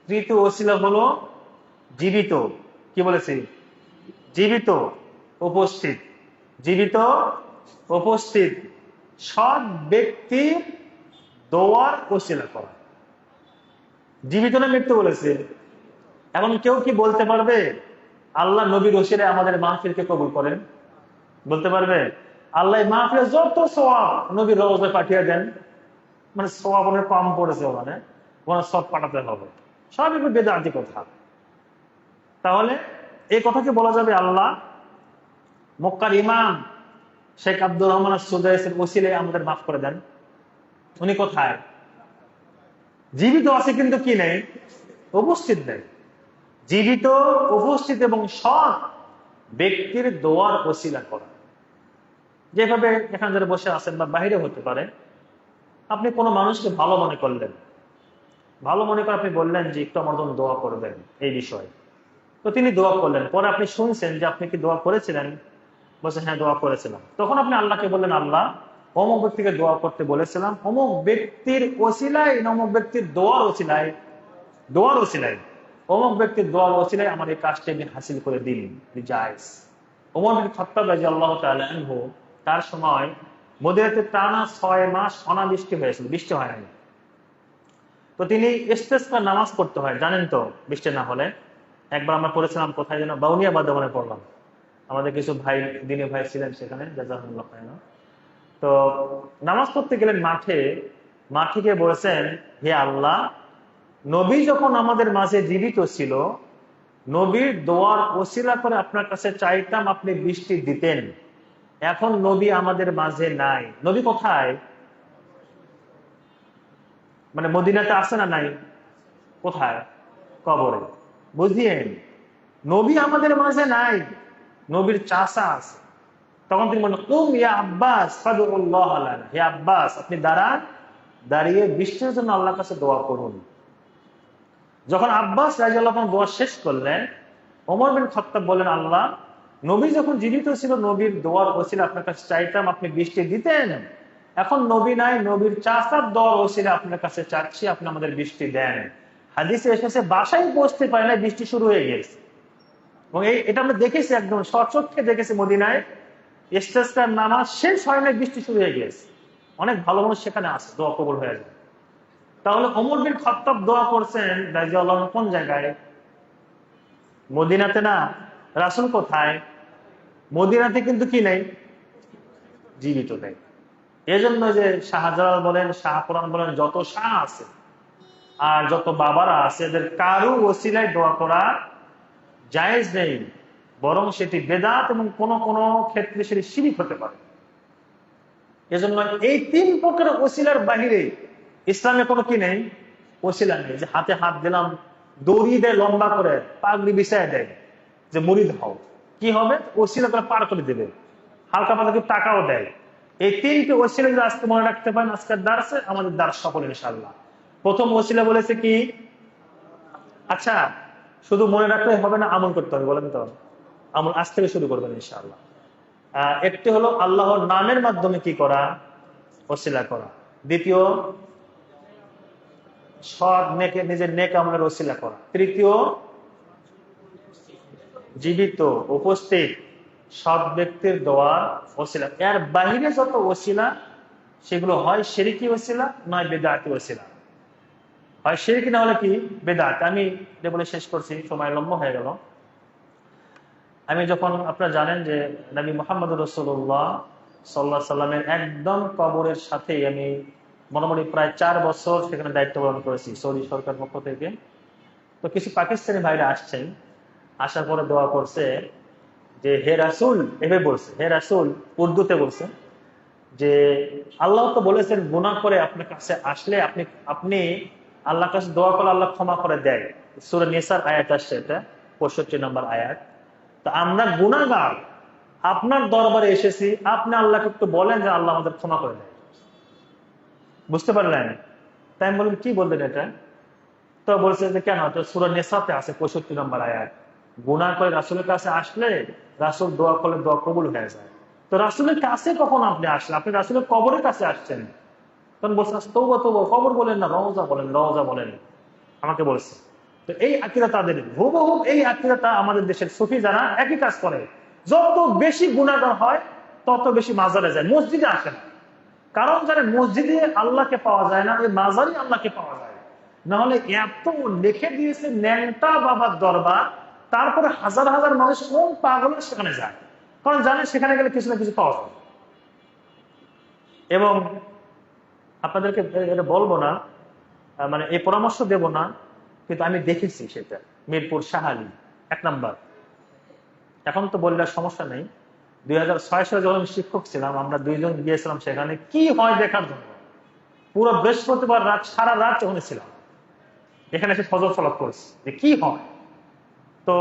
তৃতীয় ওসিলা হলো জীবিত, কি বলেছি? জীবিত উপস্থিত, জীবিত উপস্থিত সৎ ব্যক্তির দোয়ার ওসিলা করা। জীবিত না মৃত্যু বলেছে? এখন কেউ কি বলতে পারবে আল্লাহ নবীর ওসিলায় আমাদের মাহফিলকে কবুল করেন? বলতে পারবে? আল্লাহ মাহফিলে যত সওয়াব নবীর রওজায় পাঠিয়ে দেন, মানে সওয়াব অনেক কম পড়েছে, ওখানে সব পাঠাতে হবে, সব একটু বেদাতি কথা। তাহলে এই কথাকে বলা যাবে আল্লাহ মক্কার ইমাম শেখ আব্দুর রহমান সুদাইসের ওসিলায় আমাদের মাফ করে দেন। উনি কোথায়? জীবিত আছে, কিন্তু কি নেই? উপস্থিত নেই। জীবিত উপস্থিত এবং সৎ ব্যক্তির দোয়ার ওসিলা করা। যেভাবে এখানে যারা বসে আছেন বা বাইরে হতে পারে, আপনি কোনো মানুষকে ভালো মনে করলেন, ভালো মনে করে আপনি বললেন যে একটু আমার জন্য দোয়া করবেন এই বিষয়ে। তো তিনি দোয়া করলেন, পরে আপনি শুনছেন যে আপনি কি দোয়া করেছিলেন? বলছেন হ্যাঁ দোয়া করেছিলাম। তখন আপনি আল্লাহকে বললেন, আল্লাহ অমুক ব্যক্তিকে দোয়া করতে বলেছিলাম, অমুক ব্যক্তির ওসিলায়, অমুক ব্যক্তির দোয়ার ওসিলায় অমুক ব্যক্তির দোয়ার ওসিলায় আমার এই কাজটি আমি হাসিল করে দিন। জায়েজ। ওমর বিন খাত্তাব রাদিয়াল্লাহু তাআলা আনহু, তার সময় মদিনাতে টানা 6 মাস অনাবৃষ্টি হয়েছিল, বৃষ্টি হয় নাই। তো তিনি ইস্তেসকার নামাজ পড়তে হয়, জানেন তো, বৃষ্টি না হলে। একবার আমরা পড়েছিলাম কোথায় যেন, বাউনিয়া বাদামনে পড়লাম, আমাদের কিছু ভাই, দিনী ভাই ছিলেন সেখানে, জাযাকুমুল্লাহ খায়রা। তো নামাজ পড়তে গেলেন মাঠে গিয়ে বলেছেন, হে আল্লাহ, নবী যখন আমাদের মাঝে জীবিত ছিল, নবীর দোয়ার ওসিলা করে আপনার কাছে চাইতাম আপনি বৃষ্টি দিতেন। এখন নবী আমাদের মাঝে নাই। নবী কোথায়? মানে মদিনাতে আছে না নাই? কোথায়? কবরে। বুঝিয়েন, নবী আমাদের মাঝে নাই, নবীর চাচা আছে। তখন তিনি বললেন, কুম ইয়া আব্বাস ফাদউল্লাহ লানা, হে আব্বাস, আপনি দাঁড়িয়ে বৃষ্টির জন্য আল্লাহর কাছে দোয়া করুন। যখন আব্বাস রাদিয়াল্লাহু আনহু দোয়া শেষ করলেন, ওমর বিন খাত্তাব বলেন, আল্লাহ, নবী যখন জীবিত ছিল, নবীর দোয়ার ওসিলা আপনার কাছে চাইতাম আপনি বৃষ্টি দিতেন। এখন নবী নাই, নবীর চাচার দোয়ার ওসিলা আপনার কাছে চাচ্ছি, আপনি আমাদের বৃষ্টি দেন। হাদিসে এসেছে, বাসায় পৌঁছতে পারে না, বৃষ্টি শুরু হয়ে গেছে। এবং এটা আমরা দেখেছি, একদম সচক্ষে দেখেছি, মদিনায় ইস্তেসকার নামাজ শেষ হয় না, বৃষ্টি শুরু হয়ে গেছে। অনেক ভালো মানুষ সেখানে আছে, দোয়া কবুল হয়ে যায়। তাহলে ওমর বিন খাত্তাব দোয়া করছেন রাদিয়াল্লাহু আনহু কোন জায়গায়? মদিনাতে না। রাসূল কোথায়? মদিনাতে, কিন্তু কি নেই? জীবিত নেই। এজন্য যে শাহজালাল বলেন, শাহপুরান বলেন, যত শাহ আছে আর যত বাবারা আছে, এদের কারো ওসিলায় দোয়া করা জায়েজ নেই, বরং সেটি বেদাত এবং কোন কোন ক্ষেত্রে সেটি শিরক হতে পারে। এজন্য এই 3 প্রকার ওসিলার বাহিরে ইসলামে কোনো কি নেই, ওসিলা নেই। যে হাতে হাত দিলাম, দড়ি দেয় লম্বা করে, পাগড়ি বিছায় দেয় যে মুরিদ হও, কি হবে? ওসিলা করে পার করে দেবে, হালকা পাতলা টাকাও দেয়। এই 3টি ওসিলা যদি আজকে মনে রাখতে পারেন, আজকের দার্সে আমাদের দার্স সফল ইনশাআল্লাহ। প্রথম ওসিলা বলেছে কি? আচ্ছা, শুধু মনে রাখলে হবে না, আমল করতে হবে, বলেন তো। আমল আজ থেকে শুরু করবেন ইনশাআল্লাহ। একটি হলো আল্লাহর নামের মাধ্যমে কি করা? ওসিলা করা। দ্বিতীয়, সৎ নেকে, নিজের নেক আমলের ওসিলা করা। তৃতীয়, জীবিত উপস্থিত সৎ ব্যক্তির দোয়া ওসিলা। এর বাহিরে যত ওসিলা, সেগুলো হয় শিরকি ওসিলা, নয় বেদাতি ওসিলা। হয় শিরকি, না হলে কি বেদাত। আমি এটা বলে শেষ করছি, সময় লম্বা হয়ে গেল। আমি যখন, আপনারা জানেন যে নবী মুহাম্মদ রাসূলুল্লাহ সাল্লাল্লাহু আলাইহি সাল্লামের একদম কবরের সাথেই আমি মোটামুটি প্রায় 4 বছর সেখানে দায়িত্ব পালন করেছি সৌদি সরকার পক্ষ থেকে। তো কিছু পাকিস্তানি ভাইরা আসছেন, আসার পরে দোয়া করছে যে, হে রাসূল, এভাবে বলছে, হে রাসূল, উর্দুতে বলছে যে, আল্লাহ তো বলেছেন গুনাহ করে আপনার কাছে আসলে আপনি আল্লাহর কাছে দোয়া করলে আল্লাহ ক্ষমা করে দেয়। সূরা নিসার আয়াত আসছে, এটা 65 নম্বর আয়াত। তো আমরা গুনাহগার, আপনার দরবারে এসেছি, আপনি আল্লাহকে একটু বলেন যে আল্লাহ আমাদের ক্ষমা করে দেয়। বুঝতে পারলেন? তাই আমি বললাম, কি বললেন এটা? তো বলছে যে, কেন? তো সূরা নিসাতে আছে 65 নম্বর আয়াত, গুনাহ করে রাসূলের কাছে আসলে রাসূল দোয়া করলে দোয়া কবুল হয়ে যায়। তো রাসূলের কাছে কখন আপনি আসলেন? আপনি রাসূলের কবরের কাছে আসছেন। তখন বলছে, তওবা তওবা, কবর বলেন না, রওজা বলেন, রওজা বলেন, আমাকে বলছে। তো এই আকীদা তাদের, হুবহু এই আকীদাটা আমাদের দেশের সুফি যারা একই কাজ করে। যত বেশি গুনাহগার হয়, তত বেশি মাজারে যায়, মসজিদে আসে না। কারণ জানে, মসজিদে আল্লাহকে পাওয়া যায় না, ওই মাজারে আল্লাহকে পাওয়া যায়। না হলে এত লিখে দিয়েছে ন্যাংটা বাবার দরবার, তারপরে হাজার হাজার মানুষ কোন পাগলের সেখানে যায়, কারণ জানে সেখানে গেলে কিছু না কিছু পাওয়া যায়। এবং আপনাদেরকে এটা বলবো না, মানে এই পরামর্শ দেব না, কিন্তু আমি দেখেছি সেটা মিরপুর শাহালি 1 নাম্বার। এখন তো বললে সমস্যা নেই। 2006 সালে যখন শিক্ষক ছিলাম, আমরা 2 জন গিয়েছিলাম সেখানে, কি হয় দেখার জন্য। পুরো বৃহস্পতিবার রাত, সারা রাত ওখানে ছিলাম, এখানে এসে ফজর সালাত করেছি যে কি হয়। তো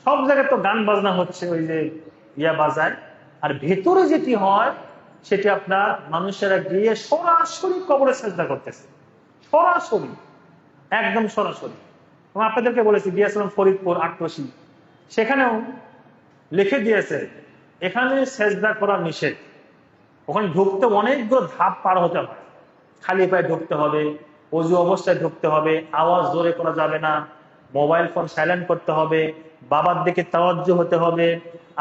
সব জায়গায় তো গান বাজনা হচ্ছে, ওই যে ইয়া বাজায়, আর ভেতরে যেটি হয় সেটি আপনার মানুষেরা গিয়ে সরাসরি কবরে সেজদা করতেছে, সরাসরি, একদম সরাসরি। এবং আপনাদেরকে বলেছি, গিয়েছিলাম ফরিদপুর ৮রশি, সেখানেও লিখে দিয়েছে এখানে সেজদা করা নিষেধ। ওখানে ঢুকতে অনেকগুলো ধাপ পার হতে হয়। খালি পায়ে ঢুকতে হবে, অজু অবস্থায় ঢুকতে হবে, আওয়াজ জোরে করা যাবে না, মোবাইল ফোন সাইলেন্ট করতে হবে, বাবার দিকে তাওয়াজ্জু হতে হবে,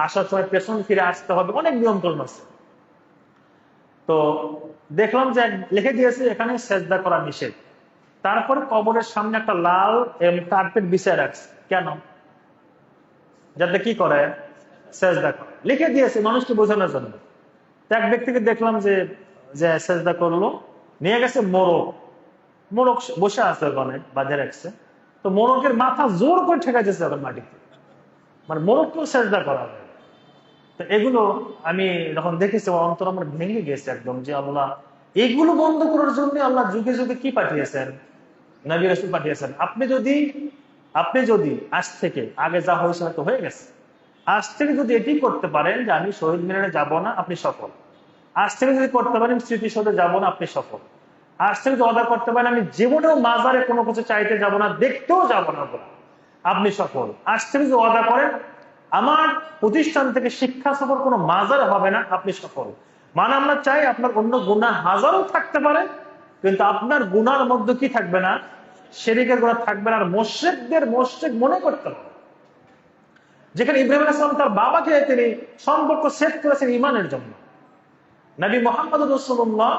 আসার সময় পেছন ফিরে আসতে হবে, অনেক নিয়ন্ত্রণ আছে। তো দেখলাম যে লিখে দিয়েছে এখানে সেজদা করা নিষেধ। তারপরে কবরের সামনে একটা লাল কার্পেট বিছায় রাখছে। কেন? যাতে কি করে? সেজদা করে। লিখে দিয়েছে মানুষকে বোঝানোর জন্য। তো এক ব্যক্তিকে দেখলাম যে যে সেজদা করলো, নিয়ে গেছে মোরগ। মোরগ বসে আছে ওখানে, বাঁধে রাখছে। তো মোরগের মাথা জোর করে ঠেকাইতেছে ওখানে মাটিতে, মানে মোরগকেও সেজদা করা হয়। তো এগুলো আমি যখন দেখেছি অন্তর আমার ভেঙে গেছে একদম, যে আল্লাহ এগুলো বন্ধ করার জন্য আল্লাহ যুগে যুগে কি পাঠিয়েছেন? নবী রাসূল পাঠিয়েছেন। আপনি যদি আজ থেকে, আগে যা হয়েছে হয়তো হয়ে গেছে, আজ থেকে যদি এটি করতে পারেন যে আমি শহীদ মিনারে যাব না, আপনি সফল। আজ থেকে যদি করতে পারেন স্মৃতিসৌধে যাব না, আপনি সফল। আজ থেকে যদি অর্ডার করতে পারেন আমি জীবনেও মাজারে কোনো কিছু চাইতে যাব না, দেখতেও যাব না, আপনি সফল। আজ থেকে যদি অর্ডার করেন আমার প্রতিষ্ঠান থেকে শিক্ষা সফর কোনো মাজারে হবে না, আপনি সফল। মানে আমরা চাই আপনার অন্য গুনাহ হাজারও থাকতে পারে, কিন্তু আপনার গুনার মধ্যে কি থাকবে না? শিরকের গুনাহ থাকবে না। আর মুশরিকদের মুশরিক মনে করতে হবে। যেখানে ইব্রাহিম আলাইহিস সালাম তার বাবাকে তিনি সম্পর্ক সেট করেছেন ঈমানের জন্য, নবী মুহাম্মদ রাসূলুল্লাহ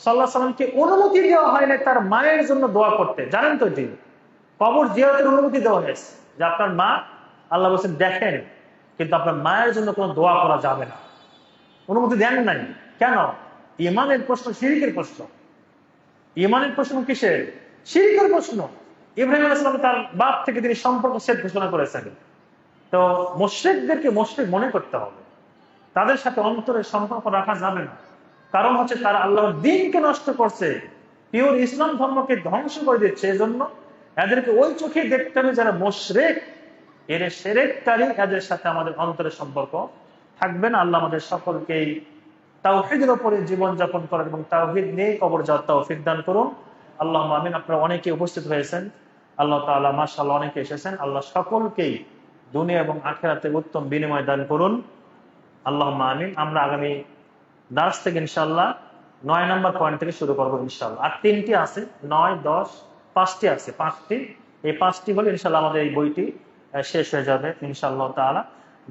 সাল্লাল্লাহু আলাইহি সাল্লামকে অনুমতি দেওয়া হয় না তার মায়ের জন্য দোয়া করতে। জানেন তো, এটি কবর জিয়ারতের অনুমতি দেওয়া হয়েছে যে আপনার মা, আল্লাহ বলেছেন দেখেন, কিন্তু আপনার মায়ের জন্য কোনো দোয়া করা যাবে না। অনুমতি দেন নাই। কেন? ঈমানের প্রশ্ন, শিরকের প্রশ্ন। ঈমানের প্রশ্ন কিসের? শিরকের প্রশ্ন। ইব্রাহিম আলাইহিস সালাম তার বাপ থেকে তিনি সম্পর্ক সেট ঘোষণা করেছেন। তো মুশরিকদেরকে মুশরিক মনে করতে হবে, তাদের সাথে অন্তরের সম্পর্ক রাখা যাবে না। কারণ হচ্ছে তারা আল্লাহর দ্বীনকে নষ্ট করছে, পিওর ইসলাম ধর্মকে ধ্বংস করে দিচ্ছে। এজন্য এদেরকে ওই চোখে দেখতে হবে যারা মুশরিক, এরা শিরককারী, এদের সাথে আমাদের অন্তরের সম্পর্ক থাকবে না। আল্লাহ আমাদের সকলকেই তাওহীদের উপরে জীবন যাপন করার এবং তাওহীদ নিয়ে কবর যাওয়ার তৌফিক দান করুন। আল্লাহুম্মা আমিন। আপনারা অনেকে উপস্থিত হয়েছেন, আল্লাহ তাআলা মাশাআল্লাহ অনেকে এসেছেন। আল্লাহ সকলকেই দুনিয়া এবং আখিরাতে উত্তম বিনিময় দান করুন। আল্লাহুম্মা আমিন। আমরা আগামী দার্স থেকে ইনশাআল্লাহ 9 নম্বর পয়েন্ট থেকে শুরু করবো ইনশাআল্লাহ। আর 3টি আছে, 9, 10, 5টি আছে, 5টি। এই 5টি হলে ইনশাআল্লাহ আমাদের এই বইটি শেষ হয়ে যাবে ইনশাআল্লাহ তাআলা।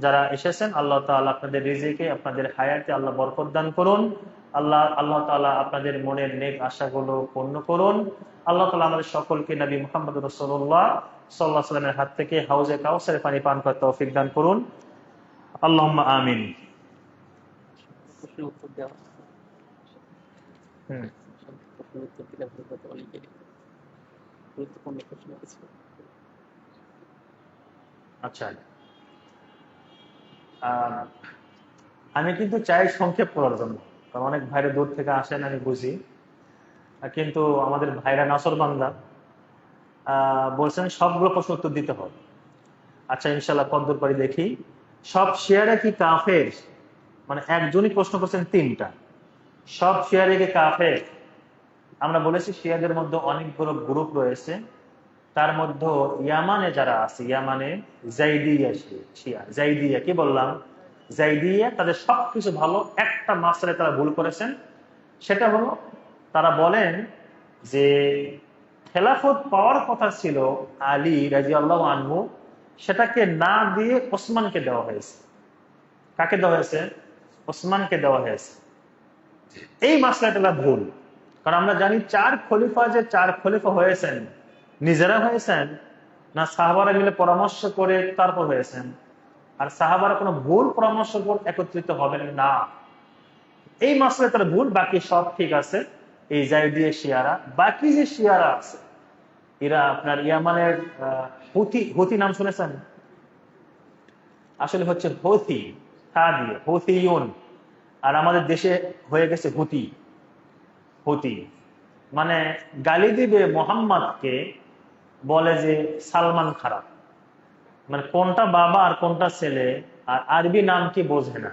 যারা এসেছেন আল্লাহ তাআলা আপনাদের রিজিকে, আপনাদের হায়াতে আল্লাহ বরকত দান করুন। আল্লাহ তাআলা আপনাদের মনের নেক আশাগুলো পূর্ণ করুন। আল্লাহ তাআলা আমাদের সকলকে নবী মুহাম্মদ রাসূলুল্লাহ সাল্লাল্লাহু আলাইহি ওয়াসাল্লামের হাত থেকে হাউজে কাউসারের পানি পান করার তৌফিক দান করুন। আল্লাহুম্মা আমিন। আচ্ছা, আমি কিন্তু চাই সংক্ষেপ করার জন্য, কারণ অনেক ভাইরা দূর থেকে আসেন, আমি বুঝি। কিন্তু আমাদের ভাইরা নাসরবান্দা বলছেন সবগুলো প্রশ্ন উত্তর দিতে হবে। আচ্ছা, ইনশাল্লাহ কদ্দুর পারি দেখি। সব শিয়ারা কি কাফের? মানে একজনই প্রশ্ন করছেন 3টা। সব শিয়ারে কি কাফের? আমরা বলেছি শিয়াদের মধ্যে অনেকগুলো গ্রুপ রয়েছে। তার মধ্যে ইয়ামানে যারা আছে, ইয়ামানে জাইদিয়া শিয়া, জাইদিয়া কি বললাম, জাইদিয়া, তাদের সবকিছু ভালো, একটা মাসলায় তারা ভুল করেছেন। সেটা হলো তারা বলেন যে খেলাফত পাওয়ার কথা ছিল আলী রাদিয়াল্লাহু আনহু, সেটাকে না দিয়ে ওসমানকে দেওয়া হয়েছে। কাকে দেওয়া হয়েছে? ওসমানকে দেওয়া হয়েছে। এই মাসলাটা ভুল। কারণ আমরা জানি 4 খলিফা, যে 4 খলিফা হয়েছেন নিজেরা হয়েছেন না সাহাবারা মিলে পরামর্শ করে তারপর হয়েছেন? আর সাহাবারা কোনো ভুল পরামর্শ করে একত্রিত হবেন না। এই মাসলায় তারা ভুল, বাকি সব ঠিক আছে। এই জাইদিয়া শিয়ারা, বাকি যে শিয়ারা আছে এরা আপনার ইয়ামানের হুথি নাম শুনেছেন? আসলে হচ্ছে হুথি, হা দিয়ে হুথিয়ুন। আর আমাদের দেশে হয়ে গেছে হুতি। হুতি মানে গালি দিবে মোহাম্মদকে, বলে যে সালমান খারাপ, মানে কোনটা বাবা আর কোনটা ছেলে, আর আরবি নাম কি বোঝে না।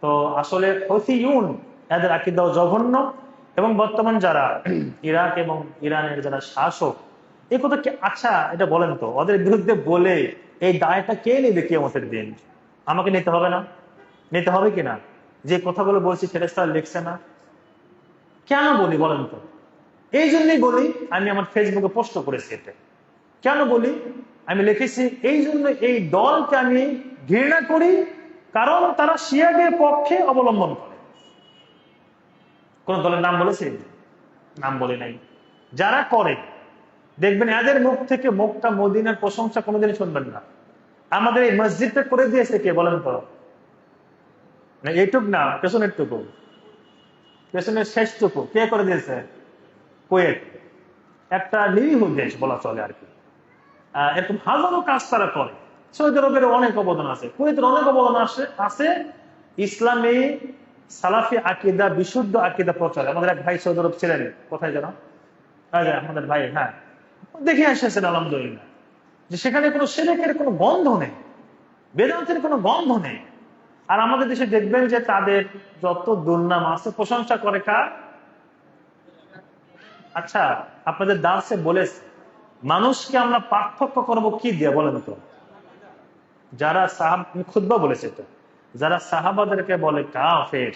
তো আসলে হুথিয়ুন, এদের আকীদাও জঘন্য। এবং বর্তমান যারা ইরাক এবং ইরানের যারা শাসক, এই কথা কি, আচ্ছা এটা বলেন তো, ওদের বিরুদ্ধে বলে এই দায়টা কে নেবে কিয়ামতের দিন? আমাকে নিতে হবে না? নিতে হবে কিনা? যে কথাগুলো বলছি ফেরেশতারা লিখছে না? কেন বলি বলেন তো? এই জন্যই বলি, আমি আমার ফেসবুকে পোস্ট করেছি এটা। কেন বলি? আমি লিখেছি এই জন্য, এই দলকে আমি ঘৃণা করি, কারণ তারা শিয়াদের পক্ষে অবলম্বন করে। কোন দলের নাম বলেছি? নাম বলে নাই। যারা করে দেখবেন এদের মুখ থেকে মক্কা মদিনার প্রশংসা কোনোদিনই শুনবেন না। আমাদের এই মসজিদটা করে দিয়েছে কে বলেন তো? না এইটুক না, পেছনের টুকু, পেছনের শেষটুকু কে করে দিয়েছে? কুয়েত। একটা নিরীহ দেশ বলা চলে আর কি। এরকম হাজারো কাজ তারা করে। সৌদি আরবের অনেক অবদান আছে, কুয়েতের অনেক অবদান আছে ইসলামী সালাফি আকিদা, বিশুদ্ধ আকিদা প্রচার। আমাদের এক ভাই সৌদি আরব ছিলেন, কোথায় যেন আমাদের ভাই, হ্যাঁ, দেখে এসেছেন আলহামদুলিল্লাহ, যে সেখানে কোনো শিরকের কোনো গন্ধ নেই, বেদান্তের কোনো গন্ধ নেই। আর আমাদের দেশে দেখবেন যে তাদের যত দুর্নাম আছে প্রশংসা করে কার? আচ্ছা, আপনাদের দার্সে বলেছে মানুষকে আমরা পার্থক্য করব কি দিয়ে বলেন তো? যারা খুতবা বলেছে তো, যারা সাহাবাদেরকে বলে কাফের,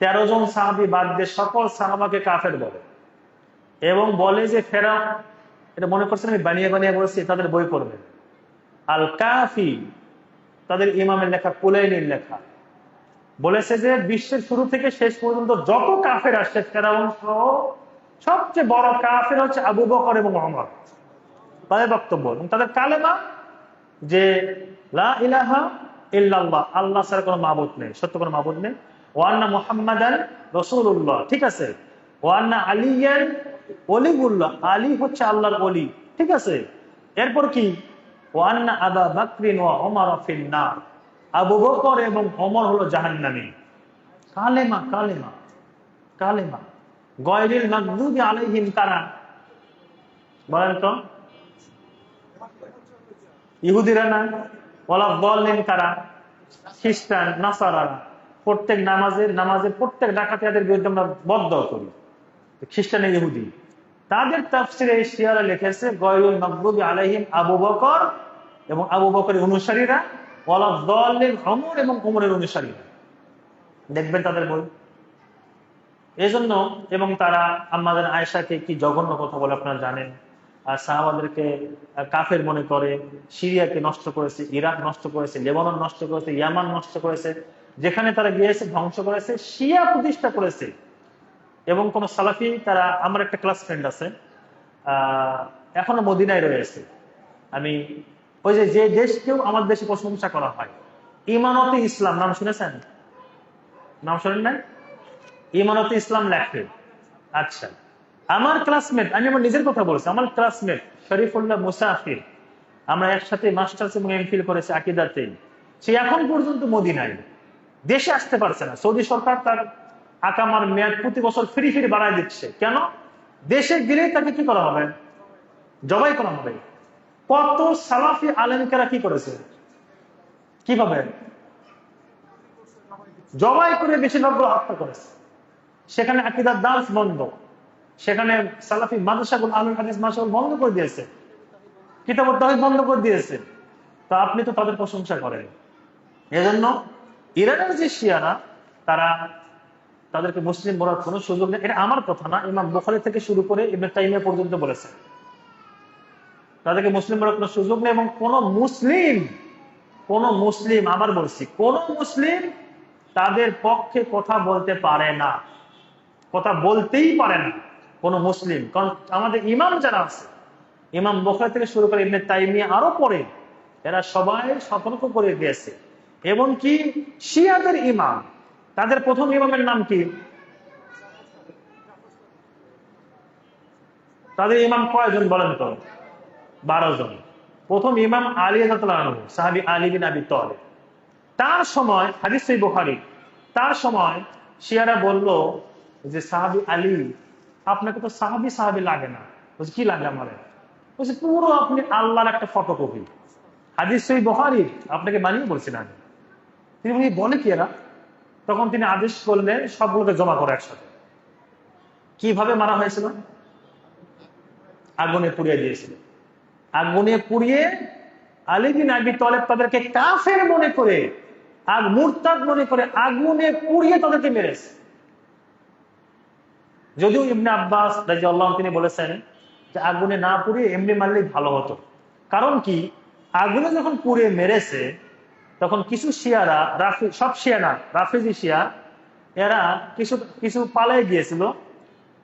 13 জন সাহাবি বাদ দিয়ে সকল সাহাবাকে কাফের বলে, এবং বলে যে ফেরাও, এটা মনে করছেন আমি বানিয়ে বানিয়ে বলেছি, তাদের বই পড়বেন, আল কাফি, তাদের ইমামের লেখা, কুলাইনির লেখা, বলেছে যে বিশ্বের শুরু থেকে শেষ পর্যন্ত যত কাফের আসছে ফেরাউন সহ, সবচেয়ে বড় কাফের হচ্ছে আবু বকর এবং ওমর। তাদের বক্তব্য এবং তাদের কালেমা যে লা ইলাহা ইল্লাল্লাহ, আল্লাহ ছাড়া কোনো মাবুদ নেই, সত্য কোনো মাবুদ নেই, ওয়া আন্না মুহাম্মাদান রাসূলুল্লাহ, ঠিক আছে, ওয়া আন্না আলিয়ান ওলিউল্লাহ, আলী হচ্ছে আল্লাহর ওলি, ঠিক আছে। এরপর কি? ওয়া আন্না আবা বকরিন ওয়া ওমর ফিন নার, আবু বকর এবং ওমর হলো জাহান্নামী। কালেমা কালেমা কালেমা। গায়রিল মাগদুবি আলাইহিম কারা বলেন তো? ইহুদিরা না? ওয়ালা দাল্লিন কারা? খ্রিস্টান, নাসারারা। প্রত্যেক নামাজের প্রত্যেক ডাকাতিয়াদের বিরুদ্ধে আমরা বদদোয়া করি, খ্রিস্টান ইহুদি। তাদের তাফসিরে শিয়ারা লিখেছে গায়রুল মাগদুবি আলাইহিম আবু বকর এবং আবু বকরের অনুসারীরা, ওয়ালা দাল্লিন ওমর এবং ওমরের অনুসারীরা। দেখবেন তাদের বই। এজন্য, এবং তারা আমাদের আয়েশাকে কি জঘন্য কথা বলে আপনারা জানেন, আর সাহাবাদেরকে কাফের মনে করে, সিরিয়াকে নষ্ট করেছে, ইরাক নষ্ট করেছে, লেবানন নষ্ট করেছে, ইয়ামান নষ্ট করেছে, যেখানে তারা গিয়েছে ধ্বংস করেছে, শিয়া প্রতিষ্ঠা করেছে। এবং কোন সালাফি, তারা, আমার একটা ক্লাস ফ্রেন্ড আছে, এখনো মদিনায় রয়েছে। আমি ওই যে দেশকেও আমার দেশে প্রশংসা করা হয়, ইমানতে ইসলাম, নাম শুনেছেন? নাম শোনেন নাই? ইমানতে ইসলাম লেখে। আচ্ছা, আমার ক্লাসমেট, আমি আমার নিজের কথা বলছি, আমার ক্লাসমেট শরীফুল্লাহ মুসাফির, আমরা একসাথে মাস্টার্স এবং এমফিল করেছি আকিদাতে। সে এখন পর্যন্ত মদিনায়, দেশে আসতে পারছে না। সৌদি সরকার তার আকামার মেয়াদ প্রতি বছর ফিরি বাড়ায় দিচ্ছে। কেন? দেশে গেলে তাকে কি করা হবে? জবাই করা হবে। কত সালাফি আলেমকেরা কি করেছে? কিভাবে জবাই করে বেশিরভাগগুলো হত্যা করেছে। সেখানে আকীদার দার্স বন্ধ, সেখানে সালাফি মাদ্রাসাগুলো, আহলুল হাদিস মাদ্রাসাগুলো বন্ধ করে দিয়েছে, কিতাবুত তাওহীদ বন্ধ করে দিয়েছে। তো আপনি তো তাদের প্রশংসা করেন। এজন্য ইরানের যে শিয়ারা, তারা, তাদেরকে মুসলিম বলার কোনো সুযোগ নেই। এটা আমার কথা না, ইমাম বুখারী থেকে শুরু করে ইবনে তাইমিয়া পর্যন্ত বলেছে তাদেরকে মুসলিম বলার কোনো সুযোগ নেই। এবং কোন মুসলিম, আবার বলছি, কোন মুসলিম তাদের পক্ষে কথা বলতে পারে না, কথা বলতেই পারে না কোন মুসলিম। কারণ আমাদের ইমাম যারা আছে, ইমাম বুখারী থেকে শুরু করে ইবনে তাইমিয়া আরো পরে, এরা সবাই সতর্ক করে দিয়েছে। এমনকি শিয়াদের ইমাম, তাদের প্রথম ইমামের নাম কি? তাদের ইমাম কয়জন বলেন তো? 12 জন। প্রথম ইমাম আলী রাদিয়াল্লাহু আনহু, সাহাবী আলী বিন আবি তালিব। তার সময়, হাদিস সহিহ বুখারী, তার সময় শিয়ারা বলল যে সাহাবী আলী, আপনাকে তো সাহাবী লাগে না। বলছে কি লাগে আমার? বলছে পুরো আপনি আল্লাহর একটা ফটোকপি। হাদিস সহিহ বুখারী, আপনাকে বানিয়ে বলছি না। তিনি বলে কি এরা? তখন তিনি আদেশ করলেন সবগুলোকে জমা করে একসাথে। কিভাবে মারা হয়েছিল? আগুনে পুড়িয়ে দিয়েছিল। আগুনে পুড়িয়ে আলী বিন আবি তালেব তাদেরকে কাফের মনে করে মুরতাদ মনে করে আগুনে পুড়িয়ে তাদেরকে মেরেছে। যদিও ইবনে আব্বাস রাদিয়াল্লাহু আনহু তিনি বলেছেন যে আগুনে না পুড়িয়ে এমনি মারলেই ভালো হতো। কারণ কি, আগুনে যখন পুড়িয়ে মেরেছে তখন কিছু শিয়ারা, সব শিয়া না, রাফেজি শিয়া, এরা কিছু কিছু পালিয়ে গিয়েছিল।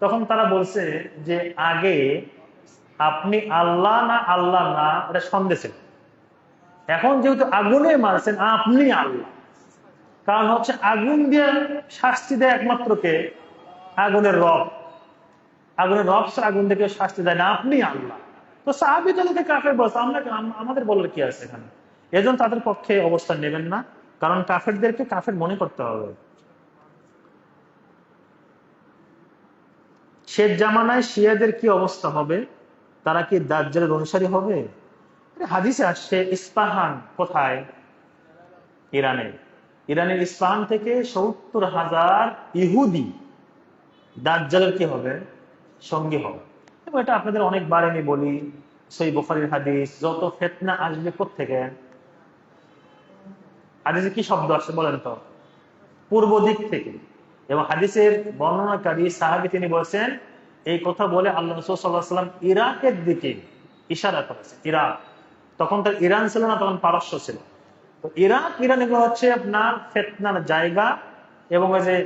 তখন তারা বলছে যে আগে আপনি আল্লাহ না আল্লাহ না, এটা সন্দেহ ছিল। এখন যেহেতু আগুনে মারছেন, আপনি আল্লাহ। কারণ হচ্ছে আগুন দিয়ে শাস্তি দেয় একমাত্র কে? আগুনের রব। আগুনের রব আগুন থেকে শাস্তি দেয় না, আপনি আল্লাহ। তো সাহাবী তাদেরকে কাফের বলছে, আমাদের বলার কি আছে এখানে? এজন্য তাদের পক্ষে অবস্থান নেবেন না, কারণ কাফেরদেরকে কাফের মনে করতে হবে। শেষ জামানায় শিয়াদের কি অবস্থা হবে? তারা কি দাজ্জালের অনুসারী হবে? হাদিসে আসছে, ইস্পাহান কোথায়? ইরানে। ইরানের ইস্পাহান থেকে ৭০,০০০ ইহুদি দাজ্জালের কি হবে? সঙ্গী হবে। এবং এটা আপনাদের অনেকবার আমি বলি, সহিহ বুখারীর হাদিস, যত ফিতনা আসবে কোত্থেকে? হাদিসে কি শব্দ আসছে বলেন তো? পূর্ব দিক থেকে। এবং হাদিসের বর্ণনাকারী সাহাবী তিনি বলছেন, এই কথা বলে আল্লাহ রাসূল সাল্লাল্লাহু আলাইহি ওয়াসাল্লাম ইরাকের দিকে ইশারা করেছে। ইরাক, তখন তার ইরান ছিল না, তখন পারস্য ছিল। তো ইরান এগুলো হচ্ছে আপনার ফিতনার জায়গা। এবং ওই যে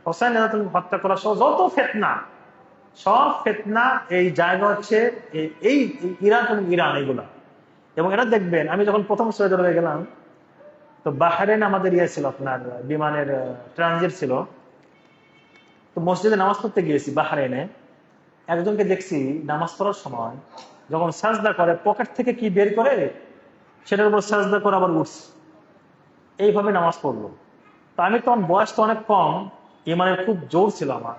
হোসেন হত্যা করা সহ যত ফিতনা, সব ফিতনা এই জায়গা হচ্ছে এই ইরাক এবং ইরান এগুলা। এবং এটা দেখবেন, আমি যখন প্রথম সৌদি আরবে গেলাম, তো বাহরাইন আমাদের ইয়ে ছিল, আপনার বিমানের ট্রানজিট ছিল। তো মসজিদে নামাজ পড়তে গিয়েছি বাহরাইনে। একজনকে দেখছি নামাজ পড়ার সময় যখন সাজদা করে, পকেট থেকে কি বের করে সেটার উপর সাজদা করে আবার উঠছে, এইভাবে নামাজ পড়লো। তো আমি তখন বয়স তো অনেক কম, ইমানের খুব জোর ছিল আমার।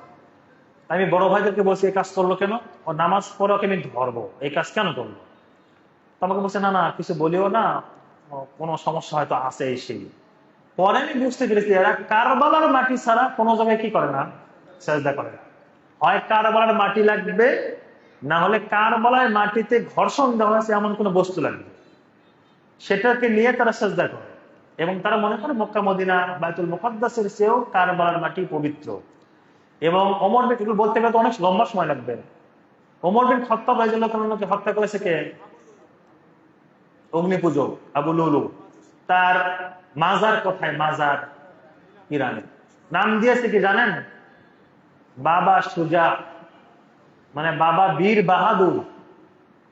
আমি বড় ভাইদেরকে বলছি, এই কাজ করলো কেন? ও নামাজ পড়ে ওকে আমি ধরবো, এই কাজ কেন করলো? তো আমাকে বলছে, না না কিছু বলিও না, কোনো সমস্যা হয়তো আছে এই সেই। পরে আমি বুঝতে পেরেছি এরা কারবালার মাটি ছাড়া কোনো জায়গায় কি করে না, সাজদা করে না। হয় কারবালার মাটি লাগবে, না হলে কারবালার মাটিতে ঘর্ষণ দেওয়া হয়েছে এমন কোনো বস্তু লাগবে, সেটাকে নিয়ে তারা সাজদা করে। এবং তারা মনে করে মক্কা মদিনা বাইতুল মুকাদ্দাসের চেয়েও কারবালার মাটি পবিত্র। এবং ওমর বিন, এগুলো বলতে গেলে তো অনেক লম্বা সময় লাগবে। ওমর বিন খাত্তাব রাদিয়াল্লাহু আনহু হত্যা করেছে কে? অগ্নি পূজক আবু লুলু। তার মাজার কোথায়? মাজার ইরানে। নাম দিয়েছে কি জানেন? বাবা সুজা, মানে বাবা বীর বাহাদুর।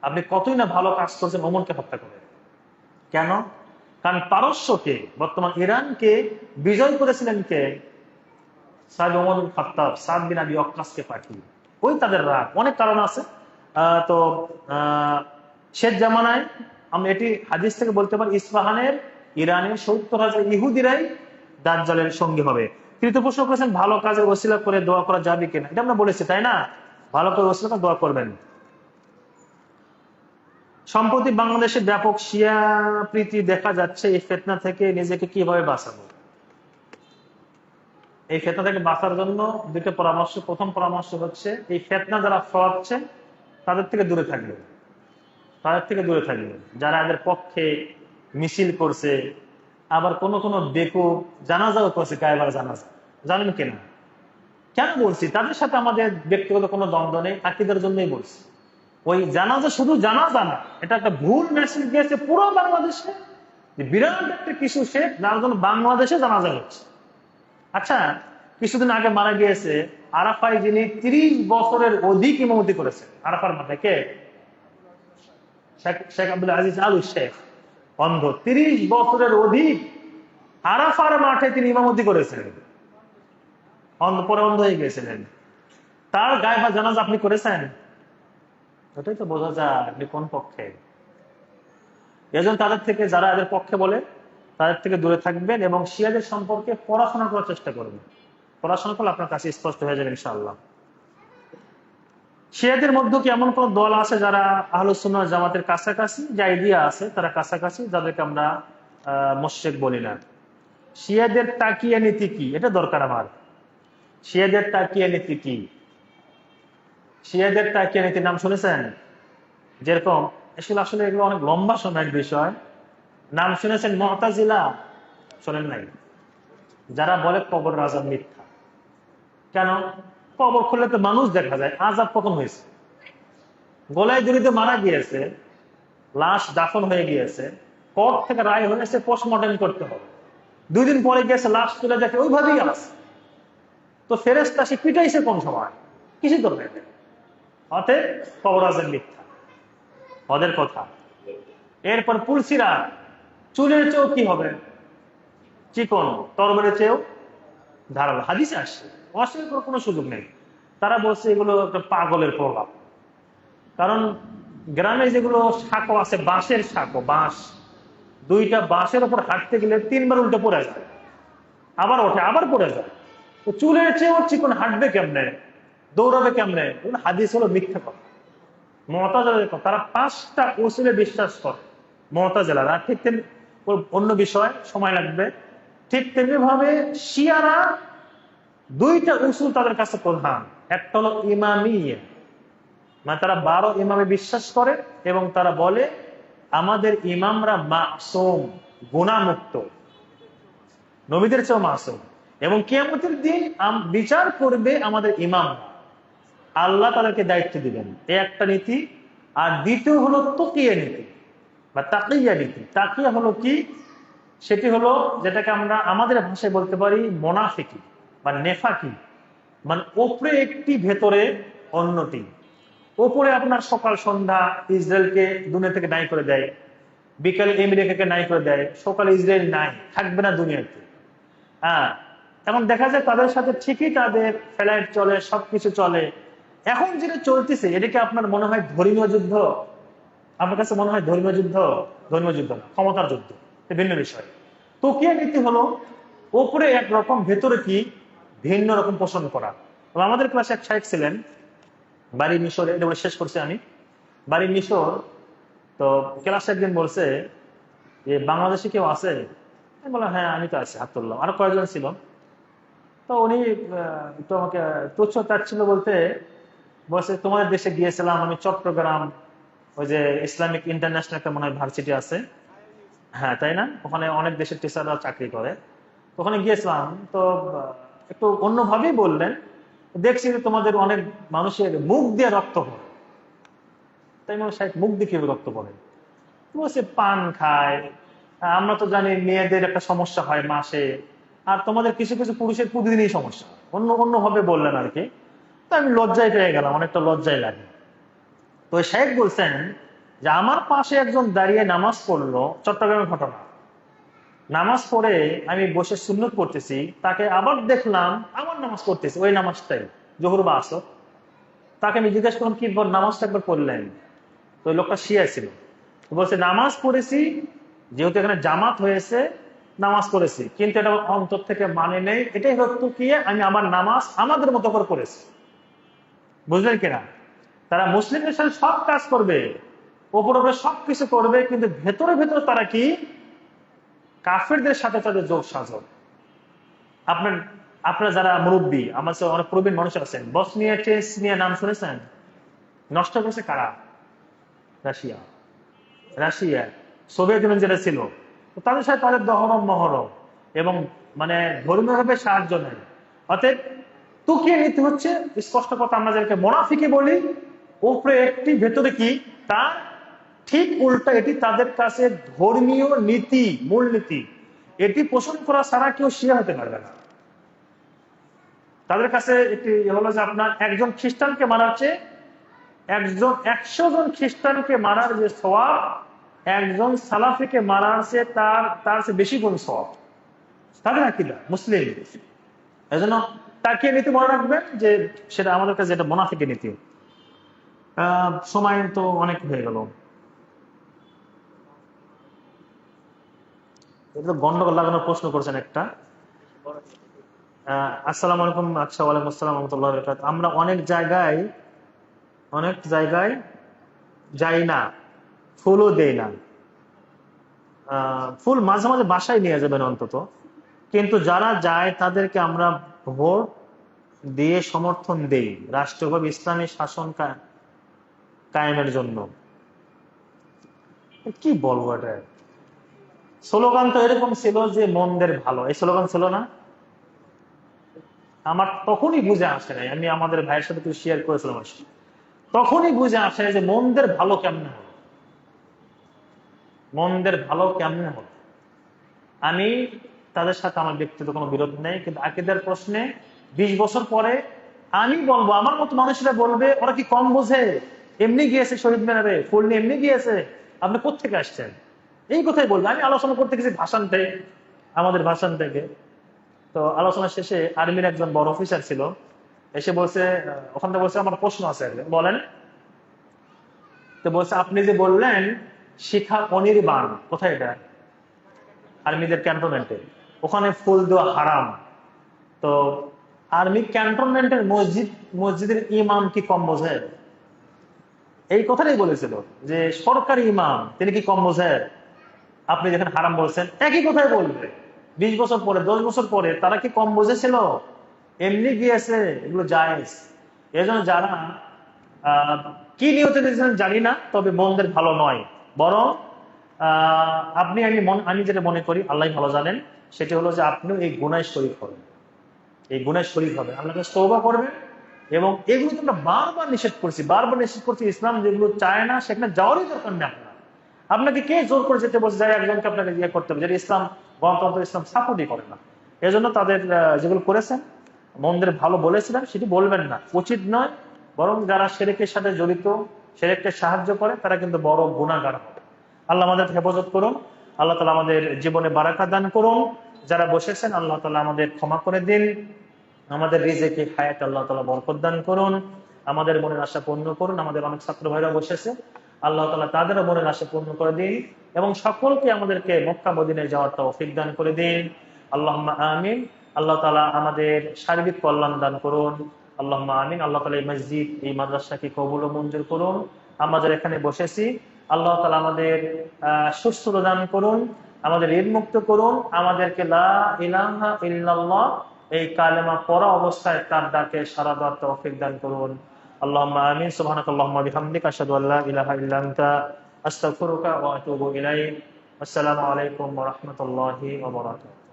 আপনি কতই না ভালো কাজ করছেন ওমরকে হত্যা করে। কেন? কারণ পারস্যকে, বর্তমান ইরানকে বিজয় করেছিলেন কে? সাদ ওমর বিন খাত্তাব, সাদ বিন আবি ওয়াক্কাসকে পাঠিয়ে। ওই তাদের রাগ, অনেক কারণ আছে। তো শেষ জামানায় আমরা এটি হাদিস থেকে বলতে পারি, ইস্পাহানের ইরানের ৭০,০০০ ইহুদিরাই দাজ্জালের সঙ্গী হবে। তৃতীয় প্রশ্ন করেছেন, ভালো কাজের ওসিলা করে দোয়া করা যাবে কিনা? এটা আমরা বলেছি, তাই না? ভালো করে ওসিলা করে দোয়া করবেন। সম্প্রতি বাংলাদেশে ব্যাপক শিয়া প্রীতি দেখা যাচ্ছে, এই ফিতনা থেকে নিজেকে কিভাবে বাঁচাবো? এই ফিতনা থেকে বাঁচার জন্য দুটো পরামর্শ। প্রথম পরামর্শ হচ্ছে, এই ফিতনা যারা ছড়াচ্ছে তাদের থেকে দূরে থাকবে। তাদের থেকে দূরে থাকবে। যারা এদের পক্ষে মিছিল করছে, আবার কোন কোন বেকুব জানাজাও করছে, গায়েবার জানাজা, জানেন কিনা? কেন বলছি? তাদের সাথে আমাদের ব্যক্তিগত কোনো দ্বন্দ্ব নেই, আকীদার জন্যই বলছি। ওই জানাজা শুধু জানাজা না, এটা একটা ভুল মেসেজ দিয়েছে পুরো বাংলাদেশে, যে বিরাট একটা কিছু শেখ যার জন্য বাংলাদেশে জানাজা হচ্ছে। আচ্ছা, কিছুদিন আগে মারা গিয়েছে আরাফায়, যিনি ৩০ বছরের অধিক ইমামতি করেছেন আরাফার মাঠে। কে? শেখ আব্দুল আজিজ আল শেখ, অন্ধ, ৩০ বছরের অধিক আরাফার মাঠে তিনি ইমামতি করেছেন। পরে অন্ধ হয়ে গিয়েছিলেন। তার গায়ে বা জানাজা আপনি করেছেন? ওটাই তো বোঝা যায় আপনি কোন পক্ষে। এজন্য তাদের থেকে, যারা এদের পক্ষে বলে, তাদের থেকে দূরে থাকবেন এবং শিয়াদের সম্পর্কে পড়াশোনা করার চেষ্টা করবেন। পড়াশোনা করলে আপনার কাছে স্পষ্ট হয়ে যাবে ইনশাআল্লাহ। শিয়াদের মধ্যে কি এমন কোন দল আছে যারা আহলুস সুন্নাহ ওয়াল জামাতের কাছাকাছি? জাইদিয়া আছে, তারা কাছাকাছি, যাদেরকে আমরা মুশরিক বলি না। শিয়াদের তাকিয়া নীতি কি? এটা দরকার আমার। শিয়াদের তাকিয়া নীতি কি? শিয়াদের তাকিয়া নীতির নাম শুনেছেন? যেরকম আসলে এগুলো অনেক লম্বা সময়ের বিষয়। নাম শুনেছেন মুতাজিলা? শোনেন নাই? যারা বলে কবর আযাব মিথ্যা, কেন? কবর খুললে তো মানুষ দেখা যায়, আযাব কখন হয়েছে? গলায় দড়িতে মারা গিয়েছে, লাশ দাফন হয়ে গিয়েছে, কোর্ট থেকে রায় হয়েছে পোস্টমর্টেম করতে হবে, 2 দিন পরে গিয়েছে লাশ তুলে দেখে ওইভাবেই আছে। তো ফেরেশতা সে পিটাইছে কোন সময়? কিছু তো নেই। অতএব কবর আযাব মিথ্যা, ওদের কথা। এরপর পুলসিরা, চুলের চেয়েও কি হবে? চিকন, তরবারের চেয়েও ধারালো। হাদিসে আসছে, অস্বীকার করার কোনো সুযোগ নেই। তারা বলছে এগুলো একটা পাগলের প্রভাব। কারণ গ্রামে যেগুলো সাঁকো আছে, বাঁশের সাঁকো, বাঁশ, 2টা বাঁশের উপর হাঁটতে গেলে 3বার উল্টে পড়ে যায়, আবার ওঠে, আবার পড়ে যায়। তো চুলের চেয়েও চিকন হাঁটবে কেমনে, দৌড়াবে কেমনে? হাদিস হলো মিথ্যা কথা, মুতাজিলাদের কথা। তারা 5টা উসুলে বিশ্বাস করে, মুতাজিলারা। ঠিক তেমনি, অন্য বিষয় সময় লাগবে, ঠিক তেমনি ভাবে শিয়ারা 2টা উসুল তাদের কাছে প্রধান। একটা হলো ইমামিয়া, মানে তারা 12 ইমামে বিশ্বাস করে এবং তারা বলে আমাদের ইমামরা মাসুম, গুনাহমুক্ত, নবীদের চেয়েও মাসুম, এবং কিয়ামতের দিন বিচার করবে আমাদের ইমাম, আল্লাহ তাদেরকে দায়িত্ব দিবেন। এই একটা নীতি। আর দ্বিতীয় হলো তাকিয়া নীতি বা তাকিয়া নীতি। তাকিয়া হলো কি? সেটি হলো যেটাকে আমরা আমাদের ভাষায় বলতে পারি মোনাফিকি বা নেফাকি, মানে ওপরে একটি ভেতরে অন্যটি। ওপরে আপনার সকাল সন্ধ্যা ইসরায়েলকে দুনিয়া থেকে নাই করে দেয়, বিকালে আমেরিকাকে নাই করে দেয়, সকালে ইসরায়েল নাই, থাকবে না দুনিয়াতে। হ্যাঁ, এখন দেখা যায় তাদের সাথে ঠিকই তাদের ফ্লাইট চলে, সবকিছু চলে। এখন যেটা চলতেছে এটাকে আপনার মনে হয় ধর্মীয় যুদ্ধ? আপনার কাছে মনে হয় ধর্মীয় যুদ্ধ? ধর্মীয় যুদ্ধ না, ক্ষমতার যুদ্ধ, ভিন্ন বিষয়। তকিয়া নীতি হলো ওপরে একরকম, ভেতরে কি ভিন্ন রকম পোষণ করা। আমাদের ক্লাসে এক শাইখ ছিলেন, বাড়ি মিশরে, এটা বলে শেষ করছি আমি। বাড়ি মিশর। তো ক্লাসে একদিন বলছে যে বাংলাদেশে কেউ আছে? আমি বললাম হ্যাঁ আমি তো আছি, হাত তুললাম। আরো কয়েকজন ছিল। তো উনি একটু আমাকে তুচ্ছ তাচ্ছিল্য বলতে বলছে তোমাদের দেশে গিয়েছিলাম আমি, চট্টগ্রাম, ওই যে ইসলামিক ইন্টারন্যাশনাল একটা মনে হয় ভার্সিটি আছে, হ্যাঁ তাই না, ওখানে অনেক দেশের টিচাররা চাকরি করে। তো ওখানে গিয়েছিলাম। তো একটু অন্যভাবেই বললেন, দেখছি যে তোমাদের অনেক মানুষের মুখ দিয়ে রক্ত পড়ে। তাই মানে সাহেব মুখ দিয়ে কিভাবে রক্ত পড়ে? বলছে পান খায়। আমরা তো জানি মেয়েদের একটা সমস্যা হয় মাসে, আর তোমাদের কিছু কিছু পুরুষের প্রতিদিনই সমস্যা। অন্য অন্যভাবে বললেন আর কি। তো আমি লজ্জায় পেয়ে গেলাম, অনেকটা লজ্জায় লাগে। তো শেখ বলছেন যে আমার পাশে একজন দাঁড়িয়ে নামাজ পড়লো, চট্টগ্রামের ঘটনা। নামাজ পড়ে আমি বসে সুন্নত পড়তেছি, তাকে আবার দেখলাম আমার নামাজ পড়তেছি, ওই নামাজটাই, জোহর বা আসর। তাকে আমি জিজ্ঞাসা করলাম কি নামাজটা একবার পড়লেন? তো ওই লোকটা শিয়া ছিল। বলছে নামাজ পড়েছি, যেহেতু এখানে জামাত হয়েছে নামাজ পড়েছি, কিন্তু এটা অন্তর থেকে মানে নেই, এটাই হতো কি আমি আমার নামাজ আমাদের মতো করে পড়েছি। বুঝলেন কিনা? তারা মুসলিমদের সাথে সব কাজ করবে, ওপর ওপরে সবকিছু করবে, কিন্তু ভেতরে ভেতরে তারা কি কাফেরদের সাথে তাদের যোগ সাজক। আপনার আপনারা যারা মুরব্বী, আমার অনেক প্রবীণ মানুষ আছেন, বসনিয়া চেচনিয়া নাম শুনেছেন? নষ্ট করেছে কারা? রাশিয়া। রাশিয়া, সোভিয়েত ইউনিয়ন যেটা ছিল, তাদের সাথে তাদের দহরম মহরম এবং মানে ধর্মীয়ভাবে সাহায্য নেয়। অতএব তুকিয়ে নিতে হচ্ছে, স্পষ্ট কথা আমরা যাদেরকে মোনাফিকে বলি, উপরে একটি ভেতরে কি তার ঠিক উল্টা। এটি তাদের কাছে ধর্মীয় নীতি, মূলনীতি। এটি পোষণ করা ছাড়া কেউ শিয়া হতে পারবে না। তাদের কাছে এটি হলো যে আপনার একজন খ্রিস্টানকে মারার চেয়ে 100 জন খ্রিস্টানকে মারার যে সওয়াব, একজন সালাফিকে মারার চেয়ে তার চেয়ে বেশি গুণ সওয়াব। তাদের আকীদা মুসলিম। এজন্য তাকে নীতি মনে রাখবেন যে সেটা আমাদের কাছে যেটা মুনাফিকের নীতি। সময় তো অনেক হয়ে গেল, এটা তো গন্ডগোল লাগানোর প্রশ্ন করছেন একটা। আসসালামু আলাইকুম। আচ্ছা, ওয়ালাইকুম আসসালাম রহমতুল্লাহ বারাকাতুহু। আমরা অনেক জায়গায় যাই না, ফুলও দেই না। ফুল মাঝে মাঝে বাসায় নিয়ে যাবেন অন্তত, কিন্তু যারা যায় তাদেরকে আমরা ভোট দিয়ে সমর্থন দেই রাষ্ট্রীয়ভাবে ইসলামী শাসন কায়েমের জন্য। কি বলবো এটা? স্লোগান তো এরকম ছিল যে মন্দের ভালো, এই স্লোগান ছিল না? আমার তখনই বুঝে আসে নাই, আমি আমাদের ভাইয়ের সাথে একটু শেয়ার করেছিলাম আসলে, তখনই বুঝে আসে যে মন্দের ভালো কেমনে হলো, মন্দের ভালো কেমনে হলো। আমি তাদের সাথে আমার ব্যক্তিগত কোনো বিরোধ নেই, কিন্তু আকীদার প্রশ্নে 20 বছর পরে আমি বলবো, আমার মতো মানুষরা বলবে ওরা কি কম বোঝে, এমনি গিয়েছে শহীদ মিনারে ফুল নিয়ে, এমনি গিয়েছে, আপনি কোত্থেকে আসছেন, এই কথাই বলবে। আমি আলোচনা করতে গেছি ভাষণ থেকে, আমাদের ভাষণ থেকে। তো আলোচনা শেষে আর্মির একজন বড় অফিসার ছিল, এসে বলছে, ওখান থেকে বলছে আমার প্রশ্ন আছে, বলেন। তো বলছে আপনি যে বললেন শিখা অনির্বাণ, কোথায় এটা? আর্মিদের ক্যান্টনমেন্টে, ওখানে ফুল দেওয়া হারাম। তো আর্মি ক্যান্টনমেন্টের মসজিদের ইমাম কি কম বোঝে? এই কথাটাই বলেছিল যে সরকারি ইমাম তিনি কি কম বোঝে? আপনি যেখানে হারাম বলছেন একই কথাই বলবে। 20 বছর পরে, 10 বছর পরে তারা কি কম বুঝেছিল? এমনি গিয়েছে, এগুলো জায়েজ। এই জন্য যারা কি নিয়তে দিয়েছেন জানি না, তবে মন্দের ভালো নয়, বরং আমি যেটা মনে করি আল্লাহ ভালো জানেন, সেটা হলো যে আপনিও এই গুনায় শরীক হবেন, এই গুনায় শরীক হবে, আল্লাহকে তওবা করবেন। এবং এগুলো তো আমরা বারবার নিষেধ করছি, বারবার নিষেধ করছি। ইসলাম যেগুলো চায় না সেখানে যাওয়ারই দরকার নেই। আপনাকে কে জোর করে যেতে বলছে যাই একজনকে আপনাকে ইয়ে করতে হবে, যেটা ইসলাম, গণতন্ত্র ইসলাম সাপোর্টই করে না। এজন্য তাদের যেগুলো করেছেন, মন্দের ভালো বলেছিলেন, সেটি বলবেন না, উচিত নয়। বরং যারা শিরকের সাথে জড়িত, শিরককে সাহায্য করে, তারা কিন্তু বড় গুনাহগার হবে। আল্লাহ আমাদের হেফাজত করুন, আল্লাহ তাআলা আমাদের জীবনে বারাকা দান করুন। যারা বসেছেন আল্লাহ তাআলা আমাদের ক্ষমা করে দিন, আমাদের রিজিকে হায়াত আল্লাহ তাআলা বরকত দান করুন, আমাদের মনের আশা পূর্ণ করুন। আমাদের অনেক ছাত্র ভাইরা বসেছে, আল্লাহ তাআলা তাদেরও মনের আশা পূর্ণ করে দিন, এবং সকলকে আমাদেরকে মক্কা মদিনায় যাওয়ার তৌফিক দান করে দিন। আল্লাহুম্মা আমিন। আল্লাহ তাআলা আমাদের সার্বিক কল্যাণ দান করুন। আল্লাহুম্মা আমিন। আল্লাহ তাআলা এই মসজিদ, এই মাদ্রাসাকে কবুল ও মঞ্জুর করুন। আমরা যারা এখানে বসেছি, আল্লাহ তাআলা আমাদের সুস্থতা দান করুন, আমাদের ঋণ মুক্ত করুন, আমাদেরকে লা ইলাহা ইল্লাল্লাহ এই কালেমা পড়া অবস্থায় তার ডাকে সাড়া দেওয়ার তৌফিক দান করুন। আল্লাহুম্মা আমিন। সুবহানাকাল্লাহুম্মা ওয়া বিহামদিকা আশহাদু আল্লা ইলাহা ইল্লা আনতা আস্তাগফিরুকা ওয়া আতুবু ইলাইক। আসসালামু আলাইকুম ওয়া রাহমাতুল্লাহি ওয়া বারাকাতুহু।